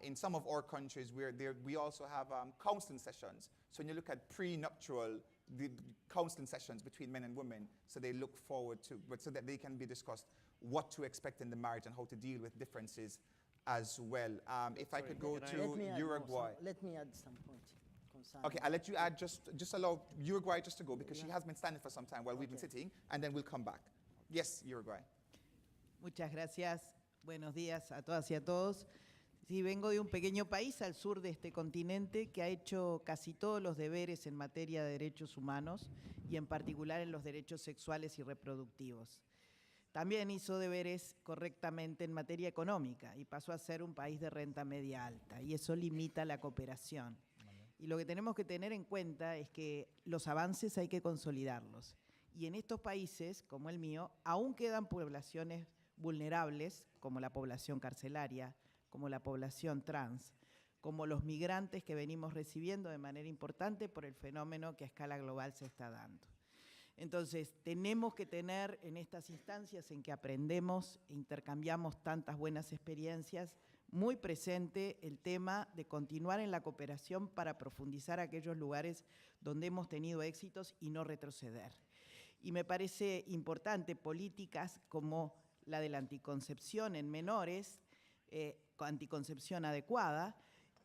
In some of our countries, we also have counseling sessions. So when you look at prenuptial, the counseling sessions between men and women, so they look forward to, so that they can be discussed what to expect in the marriage and how to deal with differences as well. If I could go to Uruguay. Let me add some points. Okay, I'll let you add, just allow Uruguay just to go, because she has been standing for some time while we've been sitting, and then we'll come back. Yes, Uruguay. Muchas gracias. Buenos días a todas y a todos. Sí, vengo de un pequeño país al sur de este continente que ha hecho casi todos los deberes en materia de derechos humanos y en particular en los derechos sexuales y reproductivos. También hizo deberes correctamente en materia económica y pasó a ser un país de renta media alta, y eso limita la cooperación. Y lo que tenemos que tener en cuenta es que los avances hay que consolidarlos. Y en estos países, como el mío, aún quedan poblaciones vulnerables, como la población carcelaria, como la población trans, como los migrantes que venimos recibiendo de manera importante por el fenómeno que a escala global se está dando. Entonces, tenemos que tener en estas instancias en que aprendemos e intercambiamos tantas buenas experiencias, muy presente el tema de continuar en la cooperación para profundizar aquellos lugares donde hemos tenido éxitos y no retroceder. Y me parece importante políticas como la de la anticoncepción en menores, anticoncepción adecuada,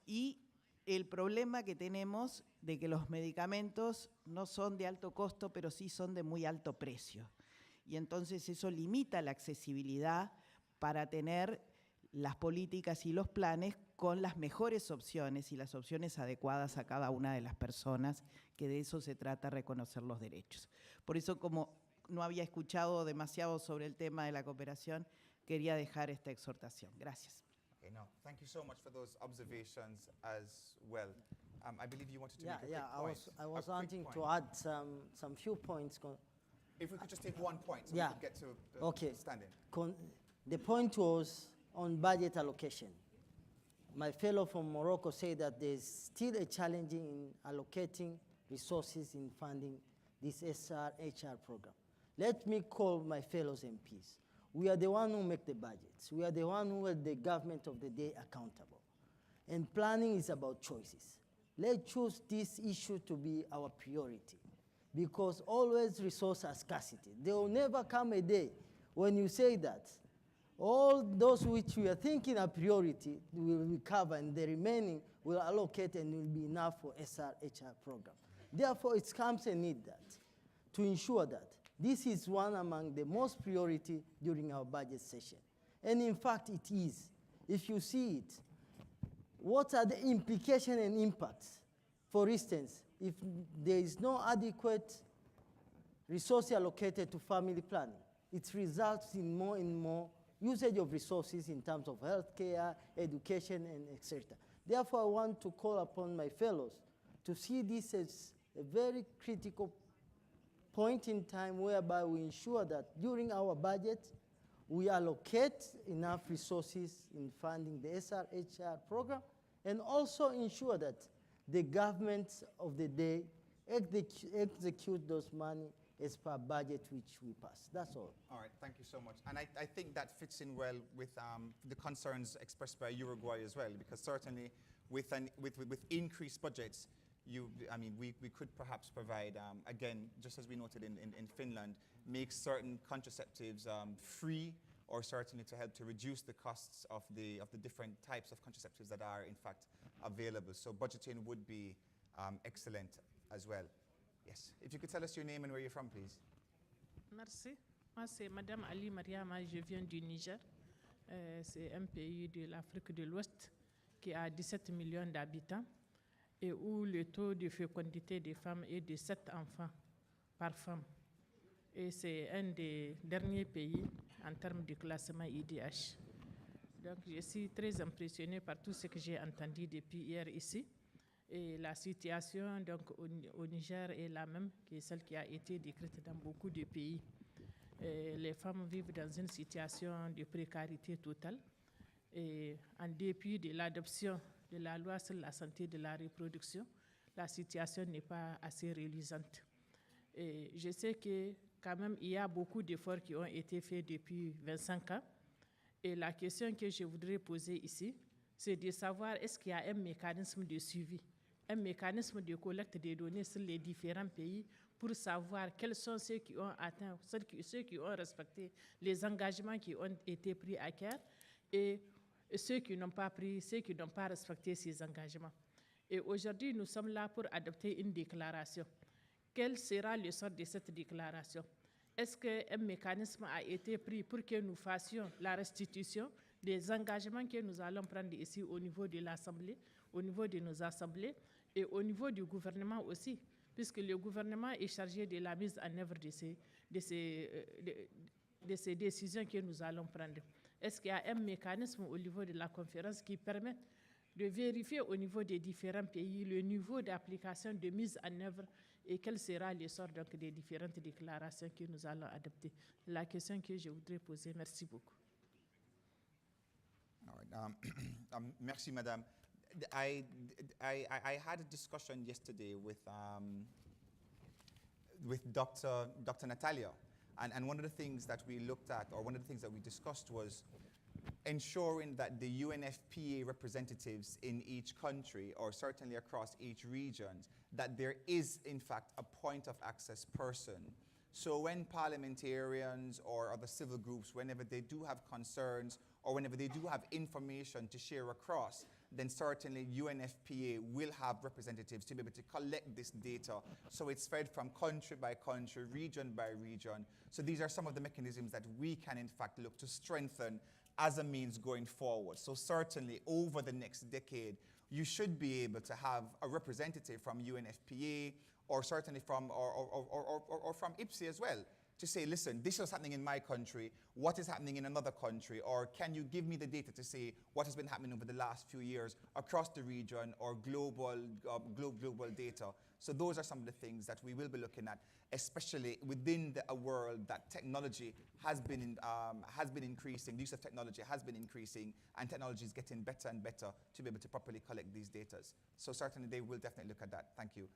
y el problema que tenemos de que los medicamentos no son de alto costo, pero sí son de muy alto precio. Y entonces eso limita la accesibilidad para tener las políticas y los planes con las mejores opciones y las opciones adecuadas a cada una de las personas, que de eso se trata, reconocer los derechos. Por eso, como no había escuchado demasiado sobre el tema de la cooperación, quería dejar esta exhortación. Gracias. Okay, no, thank you so much for those observations as well. I believe you wanted to make a quick point. I was wanting to add some few points. If we could just take one point, so we could get to standing. The point was on budget allocation. My fellow from Morocco said that there's still a challenge in allocating resources in funding this SR-HR program. Let me call my fellows MPs. We are the one who make the budgets. We are the one who hold the government of the day accountable. And planning is about choices. Let's choose this issue to be our priority, because always resource scarcity. There will never come a day when you say that all those which we are thinking are priority will recover, and the remaining will allocate and will be enough for SR-HR program. Therefore, it comes a need that to ensure that this is one among the most priority during our budget session. And in fact, it is. If you see it, what are the implications and impacts? For instance, if there is no adequate resources allocated to family planning. It results in more and more usage of resources in terms of healthcare, education, and etc. Therefore, I want to call upon my fellows to see this as a very critical point in time whereby we ensure that during our budget, we allocate enough resources in funding the SRHR program, and also ensure that the governments of the day execute those money as per budget which we pass. That's all. All right, thank you so much. And I think that fits in well with the concerns expressed by Uruguay as well, because certainly with increased budgets, we could perhaps provide, again, just as we noted in Finland, make certain contraceptives free, or certainly to help to reduce the costs of the different types of contraceptives that are in fact available. So budgeting would be excellent as well. Yes, if you could tell us your name and where you're from, please. Merci. Moi, c'est Madame Ali Mariama, je viens du Niger. C'est un pays de l'Afrique de l'Ouest qui a 17 millions d'habitants et où le taux de fécondité des femmes est de 7 enfants par femme. Et c'est un des derniers pays en termes de classement IDH. Donc, je suis très impressionnée par tout ce que j'ai entendu depuis hier ici. Et la situation donc, au Niger est la même que celle qui a été décrite dans beaucoup de pays. Les femmes vivent dans une situation de précarité totale. Et en dépit de l'adoption de la loi sur la santé de la reproduction, la situation n'est pas assez reluisante. Et je sais que quand même, il y a beaucoup d'efforts qui ont été faits depuis 25 ans. Et la question que je voudrais poser ici, c'est de savoir est-ce qu'il y a un mécanisme de suivi, un mécanisme de collecte des données sur les différents pays pour savoir quels sont ceux qui ont atteint, ceux qui ont respecté les engagements qui ont été pris à cœur et ceux qui n'ont pas pris, ceux qui n'ont pas respecté ces engagements. Et aujourd'hui, nous sommes là pour adopter une déclaration. Quel sera le sort de cette déclaration? Est-ce qu'un mécanisme a été pris pour que nous fassions la restitution des engagements que nous allons prendre ici au niveau de l'Assemblée, au niveau de nos assemblées et au niveau du gouvernement aussi, puisque le gouvernement est chargé de la mise en œuvre de ces décisions que nous allons prendre? Est-ce qu'il y a un mécanisme au niveau de la conférence qui permet de vérifier au niveau des différents pays le niveau d'application, de mise en œuvre et quel sera le sort donc des différentes déclarations que nous allons adopter? La question que je voudrais poser. Merci beaucoup. All right. Merci, Madame. I had a discussion yesterday with Dr. Natalia, and one of the things that we looked at, or one of the things that we discussed, was ensuring that the UNFPA representatives in each country, or certainly across each region, that there is in fact a point of access person. So when parliamentarians or other civil groups, whenever they do have concerns or whenever they do have information to share across, then certainly UNFPA will have representatives to be able to collect this data. So it's fed from country by country, region by region. So these are some of the mechanisms that we can in fact look to strengthen as a means going forward. So certainly over the next decade, you should be able to have a representative from UNFPA or certainly from, or from IPSI as well, to say, listen, this is happening in my country, what is happening in another country, or can you give me the data to say what has been happening over the last few years across the region, or global data. So those are some of the things that we will be looking at, especially within a world that technology has been increasing, the use of technology has been increasing, and technology is getting better and better to be able to properly collect these data. So certainly they will definitely look at that. Thank you.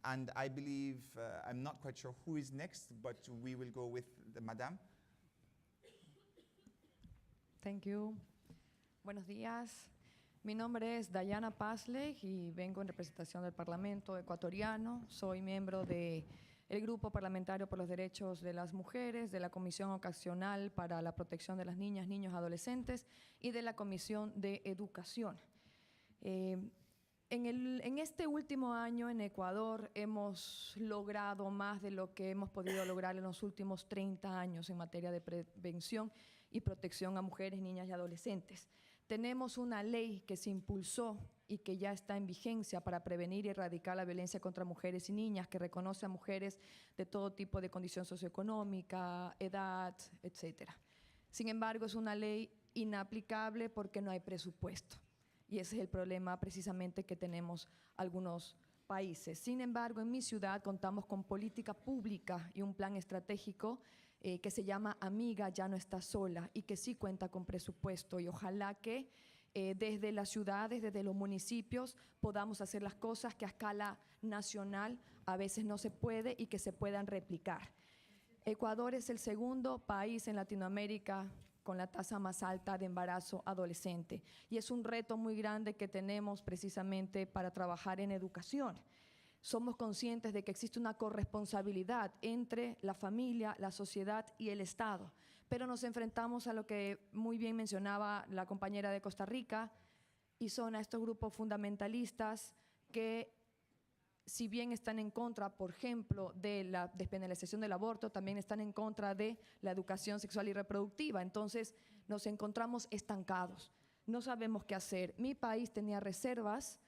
And I believe, I'm not quite sure who is next, but we will go with the Madame. Thank you. Buenos días. Mi nombre es Diana Pasleg y vengo en representación del Parlamento ecuatoriano. Soy miembro del Grupo Parlamentario por los Derechos de las Mujeres, de la Comisión Ocasional para la Protección de las Niñas, Niños y Adolescentes y de la Comisión de Educación. En este último año en Ecuador hemos logrado más de lo que hemos podido lograr en los últimos 30 años en materia de prevención y protección a mujeres, niñas y adolescentes. Tenemos una ley que se impulsó y que ya está en vigencia para prevenir y erradicar la violencia contra mujeres y niñas, que reconoce a mujeres de todo tipo de condición socioeconómica, edad, etc. Sin embargo, es una ley inaplicable porque no hay presupuesto. Y ese es el problema precisamente que tenemos algunos países. Sin embargo, en mi ciudad contamos con política pública y un plan estratégico que se llama Amiga, ya no estás sola, y que sí cuenta con presupuesto. Y ojalá que desde las ciudades, desde los municipios, podamos hacer las cosas que a escala nacional a veces no se puede y que se puedan replicar. Ecuador es el segundo país en Latinoamérica con la tasa más alta de embarazo adolescente. Y es un reto muy grande que tenemos precisamente para trabajar en educación. Somos conscientes de que existe una corresponsabilidad entre la familia, la sociedad y el Estado, pero nos enfrentamos a lo que muy bien mencionaba la compañera de Costa Rica, y son a estos grupos fundamentalistas que, si bien están en contra, por ejemplo, de la despenalización del aborto, también están en contra de la educación sexual y reproductiva. Entonces nos encontramos estancados, no sabemos qué hacer. Mi país tenía reservas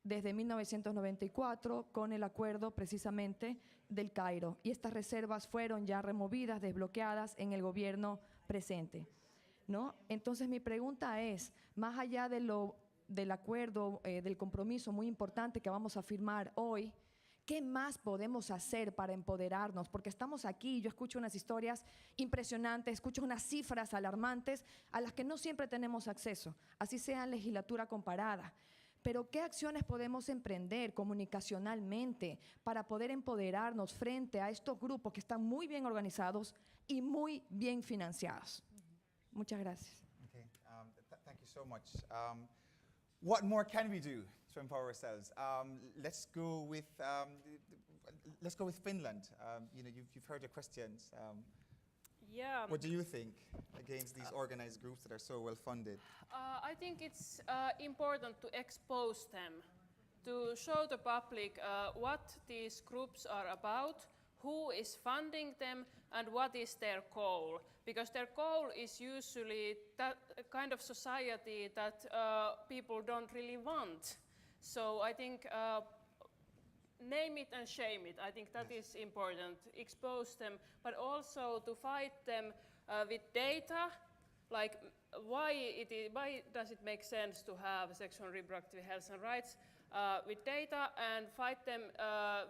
desde 1994 con el acuerdo precisamente del Cairo, y estas reservas fueron ya removidas, desbloqueadas en el gobierno presente, ¿no? Entonces mi pregunta es, más allá del acuerdo, del compromiso muy importante que vamos a firmar hoy, ¿qué más podemos hacer para empoderarnos? Porque estamos aquí, yo escucho unas historias impresionantes, escucho unas cifras alarmantes a las que no siempre tenemos acceso, así sea en legislatura comparada. Pero ¿qué acciones podemos emprender comunicacionalmente para poder empoderarnos frente a estos grupos que están muy bien organizados y muy bien financiados? Muchas gracias. Okay, thank you so much. What more can we do to empower ourselves? Let's go with Finland. You know, you've heard the questions. Yeah. What do you think against these organized groups that are so well funded? I think it's important to expose them, to show the public what these groups are about, who is funding them, and what is their goal. Because their goal is usually that kind of society that people don't really want. So I think name it and shame it. I think that is important. Expose them, but also to fight them with data, like why does it make sense to have sexual and reproductive health and rights with data, and fight them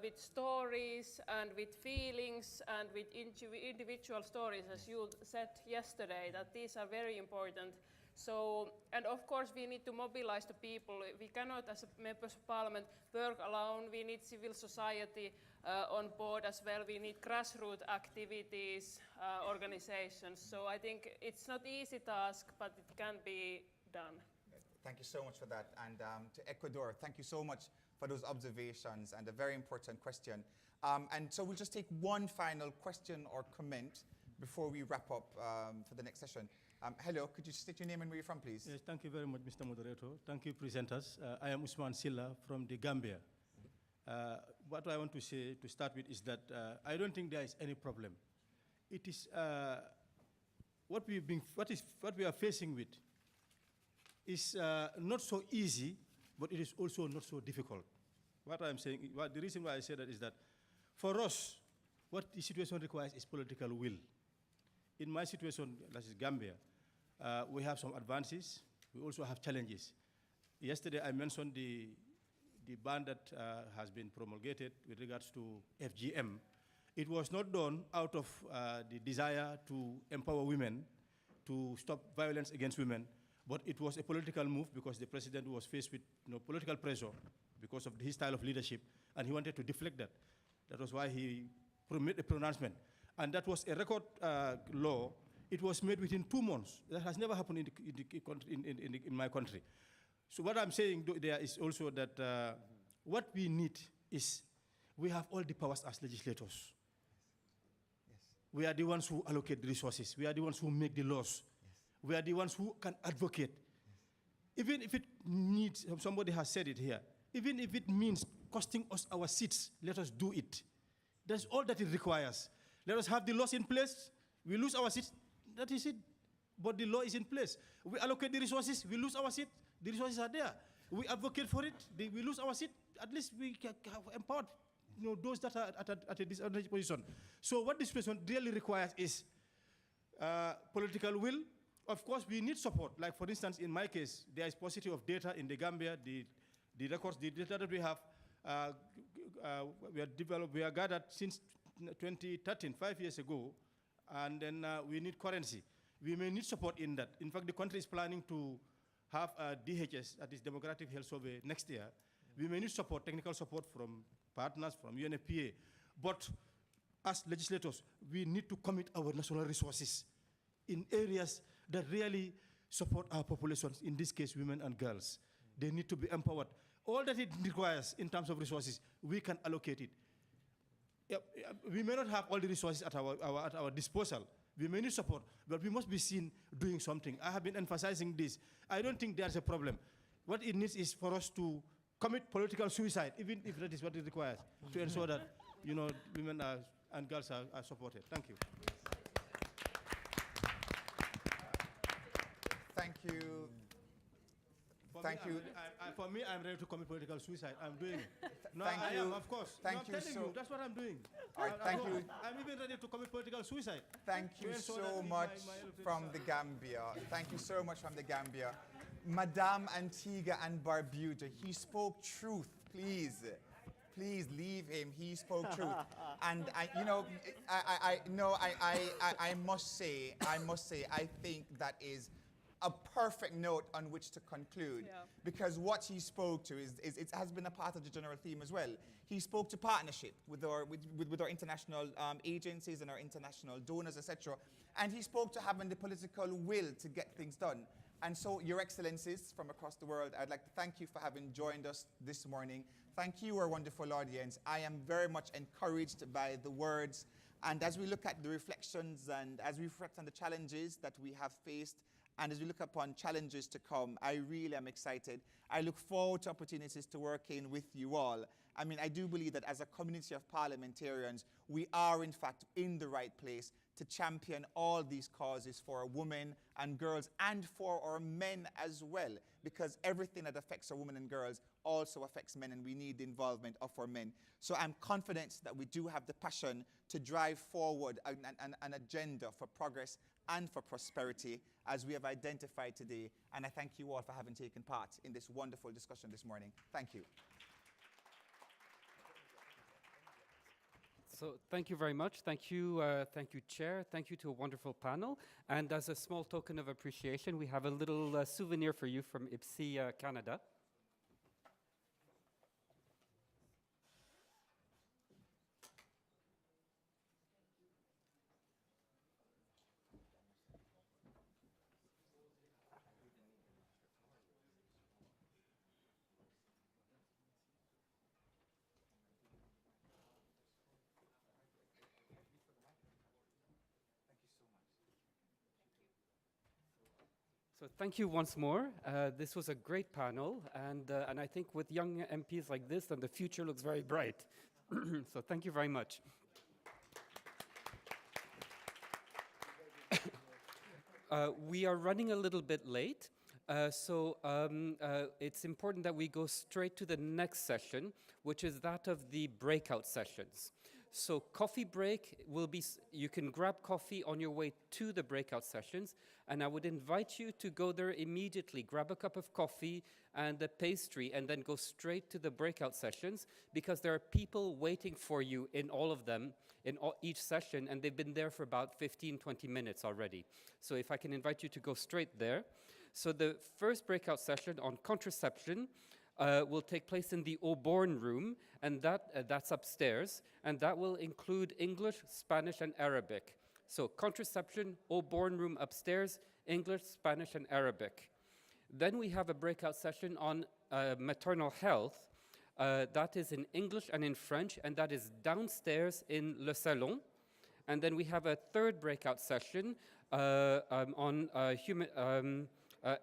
with stories and with feelings and with individual stories, as you said yesterday, that these are very important. So, and of course we need to mobilize the people. We cannot, as members of parliament, work alone. We need civil society on board as well. We need grassroots activities, organizations. So I think it's not easy task, but it can be done. Thank you so much for that. And to Ecuador, thank you so much for those observations and a very important question. And so we'll just take one final question or comment before we wrap up for the next session. Hello, could you state your name and where you're from, please? Yes, thank you very much, Mr. Moderator. Thank you, presenters. I am Usman Silla from the Gambia. What I want to say to start with is that I don't think there is any problem. It is what we are facing with is not so easy, but it is also not so difficult. What I'm saying, the reason why I say that is that for us, what the situation requires is political will. In my situation, that is Gambia, we have some advances. We also have challenges. Yesterday, I mentioned the ban that has been promulgated with regards to FGM. It was not done out of the desire to empower women, to stop violence against women, but it was a political move because the president was faced with political pressure because of his style of leadership, and he wanted to deflect that. That was why he made a pronouncement. And that was a record law. It was made within 2 months. That has never happened in my country. So what I'm saying there is also that what we need is we have all the powers as legislators. Yes. We are the ones who allocate the resources. We are the ones who make the laws. Yes. We are the ones who can advocate. Yes. Even if it needs, somebody has said it here, even if it means costing us our seats, let us do it. That's all that it requires. Let us have the laws in place. We lose our seats. That is it. but the law is in place. We allocate the resources, we lose our seat, the resources are there. We advocate for it, we lose our seat, at least we can have empowered those that are at a disadvantaged position. So what this person really requires is political will. Of course, we need support. Like for instance, in my case, there is paucity of data in the Gambia. The records, the data that we have, we are gathered since 2013, 5 years ago, and then we need currency. We may need support in that. In fact, the country is planning to have a DHS, that is Demographic Health Survey, next year. We may need support, technical support from partners, from UNFPA. But as legislators, we need to commit our national resources in areas that really support our populations, in this case, women and girls. They need to be empowered. All that it requires in terms of resources, we can allocate it. We may not have all the resources at our disposal. We may need support, but we must be seen doing something. I have been emphasizing this. I don't think there's a problem. What it needs is for us to commit political suicide, even if that is what it requires, to ensure that women and girls are supported. Thank you. Thank you. Thank you. For me, I'm ready to commit political suicide. I'm doing it. No, Thank I you. am, of course. Thank I'm you telling so- you, that's what I'm doing. All right, thank you. I'm even ready to commit political suicide. Thank to you ensure so that much my electorate from the Gambia. Thank you so much from the Gambia. Madame Antigua and Barbuda, he spoke truth, please. Please leave him, he spoke truth. And I must say, I think that is a perfect note on which to conclude, because what he spoke to it has been a part of the general theme as well. He spoke to partnership with our international agencies and our international donors, etc. And he spoke to having the political will to get things done. And so, Your Excellencies from across the world, I'd like to thank you for having joined us this morning. Thank you, our wonderful audience. I am very much encouraged by the words. And as we look at the reflections and as we reflect on the challenges that we have faced, and as we look upon challenges to come, I really am excited. I look forward to opportunities to work in with you all. I mean, I do believe that as a community of parliamentarians, we are in fact in the right place to champion all these causes for our women and girls and for our men as well, because everything that affects our women and girls also affects men, and we need the involvement of our men. So I'm confident that we do have the passion to drive forward an agenda for progress and for prosperity as we have identified today. And I thank you all for having taken part in this wonderful discussion this morning. Thank you. So thank you very much. Thank you, Chair. Thank you to a wonderful panel. And as a small token of appreciation, we have a little souvenir for you from IPSI, Canada. So thank you once more. This was a great panel, and I think with young MPs like this, then the future looks very bright. So thank you very much. We are running a little bit late, so it's important that we go straight to the next session, which is that of the breakout sessions. So coffee break will be, you can grab coffee on your way to the breakout sessions, and I would invite you to go there immediately, grab a cup of coffee and a pastry, and then go straight to the breakout sessions, because there are people waiting for you in all of them, in each session, and they've been there for about 15, 20 minutes already. So if I can invite you to go straight there. So the first breakout session on contraception will take place in the Auborn room, and that's upstairs, and that will include English, Spanish, and Arabic. So contraception, Auborn room upstairs, English, Spanish, and Arabic. Then we have a breakout session on maternal health. That is in English and in French, and that is downstairs in Le Salon. And then we have a third breakout session on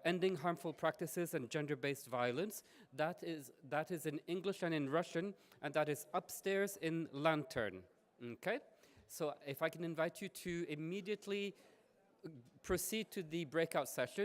ending harmful practices and gender-based violence. That is in English and in Russian, and that is upstairs in Lantern. Okay? So if I can invite you to immediately proceed to the breakout session.